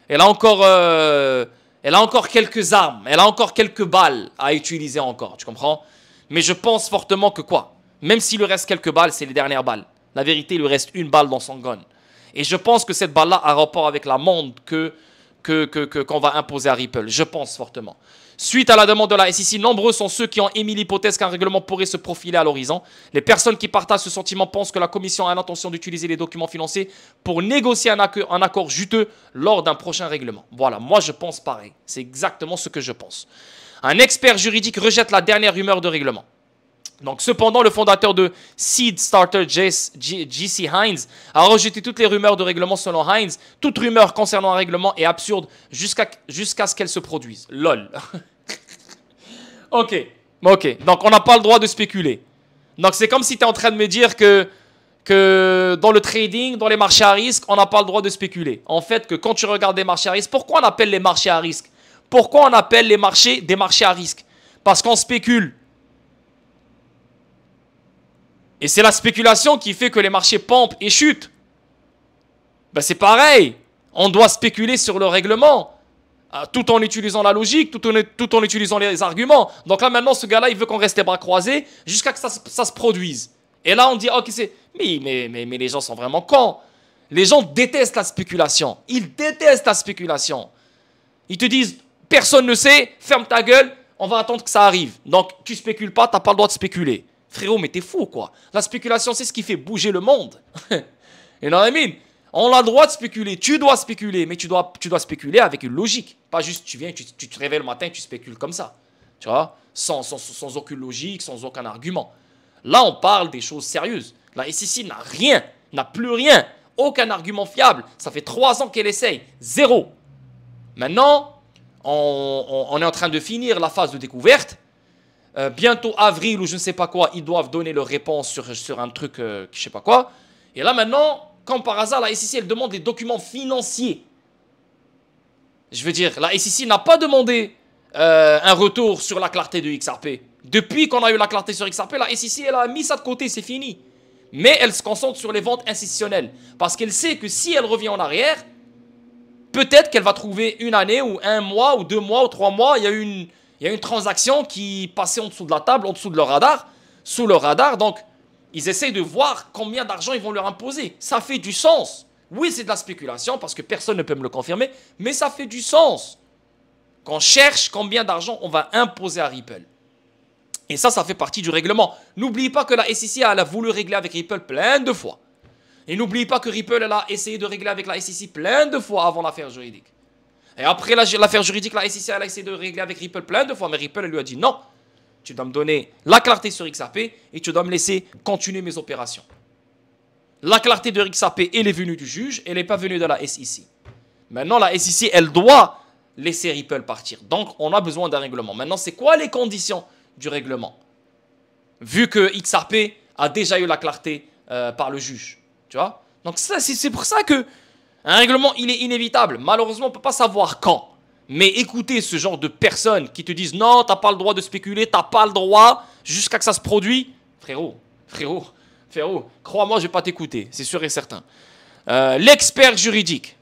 Elle a encore quelques armes, elle a encore quelques balles à utiliser encore, tu comprends? Mais je pense fortement que quoi? Même s'il lui reste quelques balles, c'est les dernières balles. La vérité, il lui reste une balle dans son gun. Et je pense que cette balle-là a rapport avec l'amende qu'on va imposer à Ripple. Je pense fortement. Suite à la demande de la SEC, nombreux sont ceux qui ont émis l'hypothèse qu'un règlement pourrait se profiler à l'horizon. Les personnes qui partagent ce sentiment pensent que la Commission a l'intention d'utiliser les documents financiers pour négocier un accord juteux lors d'un prochain règlement. Voilà, moi je pense pareil. C'est exactement ce que je pense. Un expert juridique rejette la dernière rumeur de règlement. Donc, cependant, le fondateur de Seed Starter, J.C. Hines, a rejeté toutes les rumeurs de règlement selon Hines. Toute rumeur concernant un règlement est absurde jusqu'à ce qu'elle se produise. LOL. Ok. Donc, on n'a pas le droit de spéculer. Donc, c'est comme si tu es en train de me dire que dans le trading, dans les marchés à risque, on n'a pas le droit de spéculer. En fait, que quand tu regardes des marchés à risque, pourquoi on appelle les marchés à risque? Pourquoi on appelle les marchés des marchés à risque? Parce qu'on spécule. Et c'est la spéculation qui fait que les marchés pompent et chutent. Ben c'est pareil. On doit spéculer sur le règlement. Tout en utilisant la logique, tout en utilisant les arguments. Donc là maintenant, ce gars-là, il veut qu'on reste les bras croisés jusqu'à ce que ça se produise. Et là, on dit, ok, c'est... Mais les gens sont vraiment cons. Les gens détestent la spéculation. Ils détestent la spéculation. Ils te disent, personne ne sait, ferme ta gueule, on va attendre que ça arrive. Donc, tu spécules pas, tu n'as pas le droit de spéculer. Frérot, mais t'es fou, quoi. La spéculation, c'est ce qui fait bouger le monde. You know what I mean? On a le droit de spéculer. Tu dois spéculer, mais tu dois spéculer avec une logique. Pas juste, tu viens, tu te réveilles le matin et tu spécules comme ça. Tu vois? Sans aucune logique, sans aucun argument. Là, on parle des choses sérieuses. La SEC n'a rien, n'a plus rien. Aucun argument fiable. Ça fait 3 ans qu'elle essaye. Zéro. Maintenant, on est en train de finir la phase de découverte. Bientôt avril ou je ne sais pas quoi, ils doivent donner leur réponse sur un truc, je ne sais pas quoi. Et là maintenant, comme par hasard, la SEC, elle demande des documents financiers. Je veux dire, la SEC n'a pas demandé un retour sur la clarté de XRP. Depuis qu'on a eu la clarté sur XRP, la SEC, elle a mis ça de côté, c'est fini. Mais elle se concentre sur les ventes institutionnelles. Parce qu'elle sait que si elle revient en arrière, peut-être qu'elle va trouver une année ou 1 mois ou 2 mois ou 3 mois, il y a une transaction qui passait en dessous de la table, en dessous de leur radar, sous leur radar. Donc, ils essayent de voir combien d'argent ils vont leur imposer. Ça fait du sens. Oui, c'est de la spéculation parce que personne ne peut me le confirmer, mais ça fait du sens. Qu'on cherche combien d'argent on va imposer à Ripple. Et ça fait partie du règlement. N'oubliez pas que la SEC, elle a voulu régler avec Ripple plein de fois. Et n'oubliez pas que Ripple, elle a essayé de régler avec la SEC plein de fois avant l'affaire juridique. Et après l'affaire juridique, la SEC, elle a essayé de régler avec Ripple plein de fois. Mais Ripple, elle lui a dit non. Tu dois me donner la clarté sur XRP et tu dois me laisser continuer mes opérations. La clarté de XRP, elle est venue du juge, elle n'est pas venue de la SEC. Maintenant, la SEC, elle doit laisser Ripple partir. Donc, on a besoin d'un règlement. Maintenant, c'est quoi les conditions du règlement? Vu que XRP a déjà eu la clarté par le juge. Tu vois? Donc, c'est pour ça que un règlement, il est inévitable. Malheureusement, on ne peut pas savoir quand. Mais écoutez ce genre de personnes qui te disent non, t'as pas le droit de spéculer, t'as pas le droit jusqu'à que ça se produit. Frérot, crois-moi, je vais pas t'écouter, c'est sûr et certain. L'expert juridique.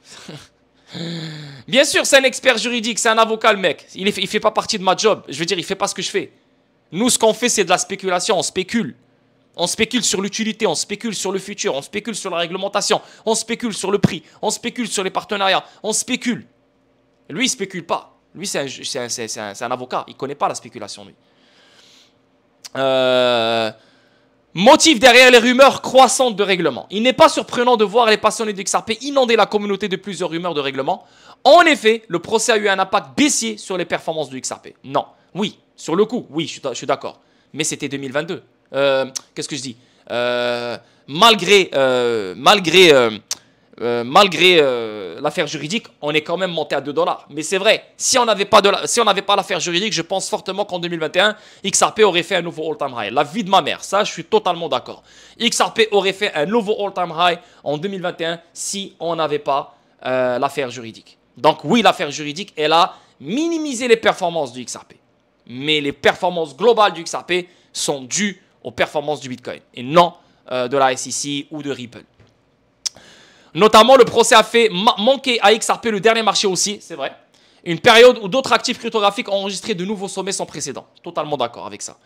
Bien sûr, c'est un expert juridique, c'est un avocat le mec. Il fait pas partie de ma job. Je veux dire, il fait pas ce que je fais. Nous, ce qu'on fait, c'est de la spéculation, on spécule. On spécule sur l'utilité, on spécule sur le futur, on spécule sur la réglementation, on spécule sur le prix, on spécule sur les partenariats, on spécule. Lui, il spécule pas. Lui, c'est un avocat, il connaît pas la spéculation, lui. Motif derrière les rumeurs croissantes de règlement. Il n'est pas surprenant de voir les passionnés du XRP inonder la communauté de plusieurs rumeurs de règlement. En effet, le procès a eu un impact baissier sur les performances du XRP. Non, oui, sur le coup, oui, je suis d'accord. Mais c'était 2022. Qu'est-ce que je dis malgré l'affaire juridique, on est quand même monté à 2 $. Mais c'est vrai, si on n'avait pas l'affaire juridique, je pense fortement qu'en 2021, XRP aurait fait un nouveau all-time high. La vie de ma mère, ça, je suis totalement d'accord. XRP aurait fait un nouveau all-time high en 2021 si on n'avait pas l'affaire juridique. Donc oui, l'affaire juridique, elle a minimisé les performances du XRP. Mais les performances globales du XRP sont dues aux performances du Bitcoin et non de la SEC ou de Ripple. Notamment, le procès a fait manquer à XRP le dernier marché aussi, c'est vrai. Une période où d'autres actifs cryptographiques ont enregistré de nouveaux sommets sans précédent. Totalement d'accord avec ça.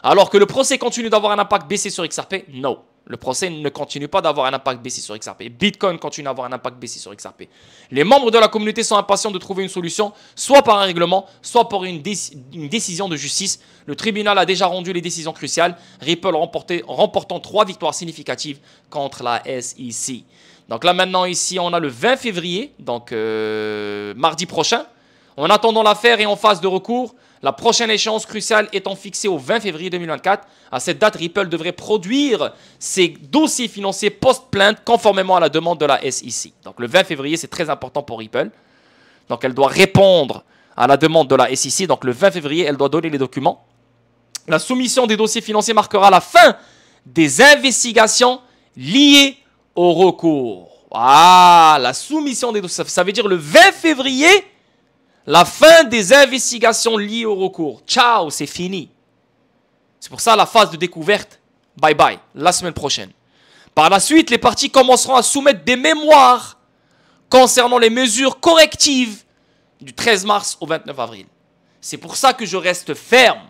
Alors que le procès continue d'avoir un impact baissé sur XRP, non. Le procès ne continue pas d'avoir un impact baissé sur XRP. Bitcoin continue d'avoir un impact baissé sur XRP. Les membres de la communauté sont impatients de trouver une solution, soit par un règlement, soit par une décision de justice. Le tribunal a déjà rendu les décisions cruciales, Ripple remportant 3 victoires significatives contre la SEC. Donc là maintenant ici on a le 20 février, donc mardi prochain. En attendant l'affaire et en phase de recours, la prochaine échéance cruciale étant fixée au 20 février 2024. À cette date, Ripple devrait produire ses dossiers financiers post-plainte conformément à la demande de la SEC. Donc le 20 février, c'est très important pour Ripple. Donc elle doit répondre à la demande de la SEC. Donc le 20 février, elle doit donner les documents. La soumission des dossiers financiers marquera la fin des investigations liées au recours. Ah, la soumission des dossiers, ça veut dire le 20 février, la fin des investigations liées au recours. Ciao, c'est fini. C'est pour ça la phase de découverte, bye bye, la semaine prochaine. Par la suite, les parties commenceront à soumettre des mémoires concernant les mesures correctives du 13 mars au 29 avril. C'est pour ça que je reste ferme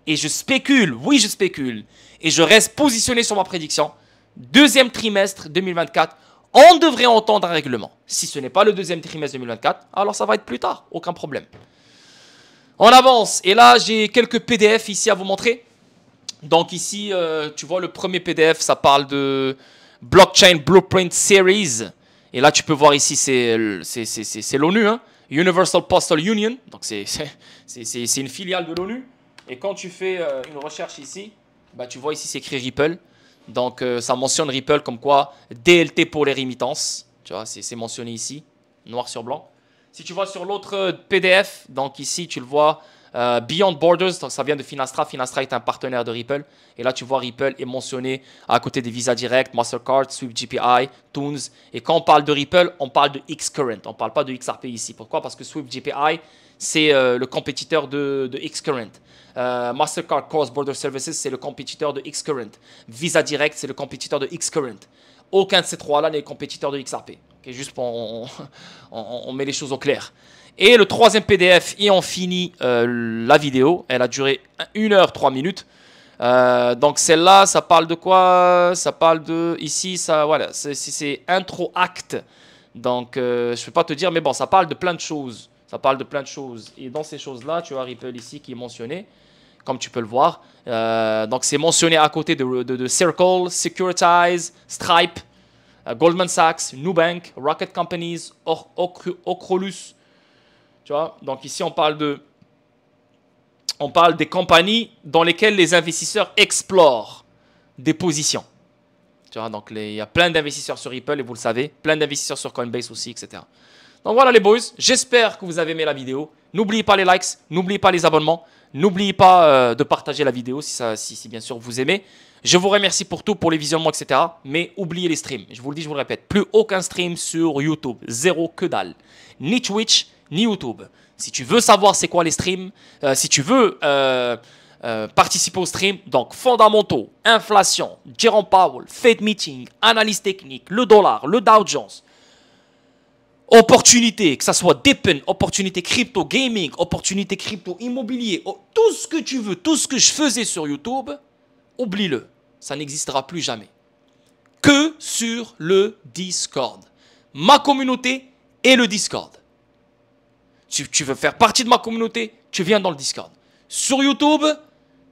et je spécule, oui je spécule, et je reste positionné sur ma prédiction. Deuxième trimestre 2024, on devrait entendre un règlement. Si ce n'est pas le deuxième trimestre 2024, alors ça va être plus tard, aucun problème. On avance, et là j'ai quelques PDF ici à vous montrer. Donc ici, tu vois le premier PDF, ça parle de Blockchain Blueprint Series. Et là tu peux voir ici, c'est l'ONU, hein, Universal Postal Union. Donc c'est une filiale de l'ONU. Et quand tu fais une recherche ici, bah, tu vois ici c'est écrit Ripple. Donc ça mentionne Ripple comme quoi DLT pour les remittances. Tu vois, c'est mentionné ici, noir sur blanc. Si tu vois sur l'autre PDF, donc ici tu le vois, Beyond Borders, donc ça vient de Finastra. Finastra est un partenaire de Ripple. Et là tu vois Ripple est mentionné à côté des Visa Direct, Mastercard, Swift GPI, Toons. Et quand on parle de Ripple, on parle de Xcurrent. On ne parle pas de XRP ici. Pourquoi? Parce que Swift GPI, c'est le compétiteur de Xcurrent. Mastercard Cross Border Services, c'est le compétiteur de Xcurrent. Visa Direct, c'est le compétiteur de Xcurrent. Aucun de ces trois-là n'est compétiteur de XRP. Okay, juste pour on met les choses au clair. Et le troisième PDF, et on finit la vidéo. Elle a duré 1 heure 3 minutes. Donc celle-là, ça parle de quoi? Ça parle de... Ici, ça, voilà, c'est intro act. Donc je ne peux pas te dire, mais bon, ça parle de plein de choses. Ça parle de plein de choses. Et dans ces choses-là, tu as Ripple ici qui est mentionné, comme tu peux le voir. Donc c'est mentionné à côté de Circle, Securitize, Stripe, Goldman Sachs, Nubank, Rocket Companies, Ocrolus. Tu vois, donc ici on parle des compagnies dans lesquelles les investisseurs explorent des positions. Tu vois, donc il y a plein d'investisseurs sur Ripple et vous le savez, plein d'investisseurs sur Coinbase aussi, etc. Donc voilà les boys, j'espère que vous avez aimé la vidéo. N'oubliez pas les likes, n'oubliez pas les abonnements, n'oubliez pas de partager la vidéo si bien sûr vous aimez. Je vous remercie pour tout, pour les visionnements, etc. Mais oubliez les streams, je vous le dis, je vous le répète, plus aucun stream sur YouTube, zéro, que dalle. Ni Twitch, ni YouTube. Si tu veux savoir c'est quoi les streams, si tu veux participer au stream, donc fondamentaux, inflation, Jerome Powell, Fed Meeting, analyse technique, le dollar, le Dow Jones, opportunité, que ça soit Depend, opportunité crypto gaming, opportunité crypto immobilier, tout ce que tu veux, tout ce que je faisais sur YouTube, oublie-le, ça n'existera plus jamais. Que sur le Discord. Ma communauté et le Discord. Tu veux faire partie de ma communauté, tu viens dans le Discord. Sur YouTube,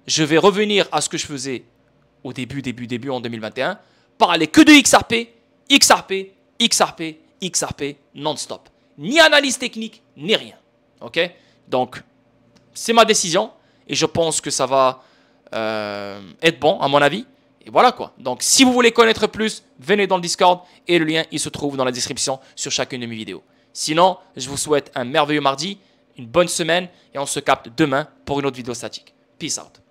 je vais revenir à ce que je faisais au début en 2021. Parler que de XRP, XRP, XRP, XRP non-stop. Ni analyse technique, ni rien. Ok? Donc, c'est ma décision et je pense que ça va être bon à mon avis. Et voilà quoi. Donc, si vous voulez connaître plus, venez dans le Discord et le lien, il se trouve dans la description sur chacune de mes vidéos. Sinon, je vous souhaite un merveilleux mardi, une bonne semaine et on se capte demain pour une autre vidéo statique. Peace out.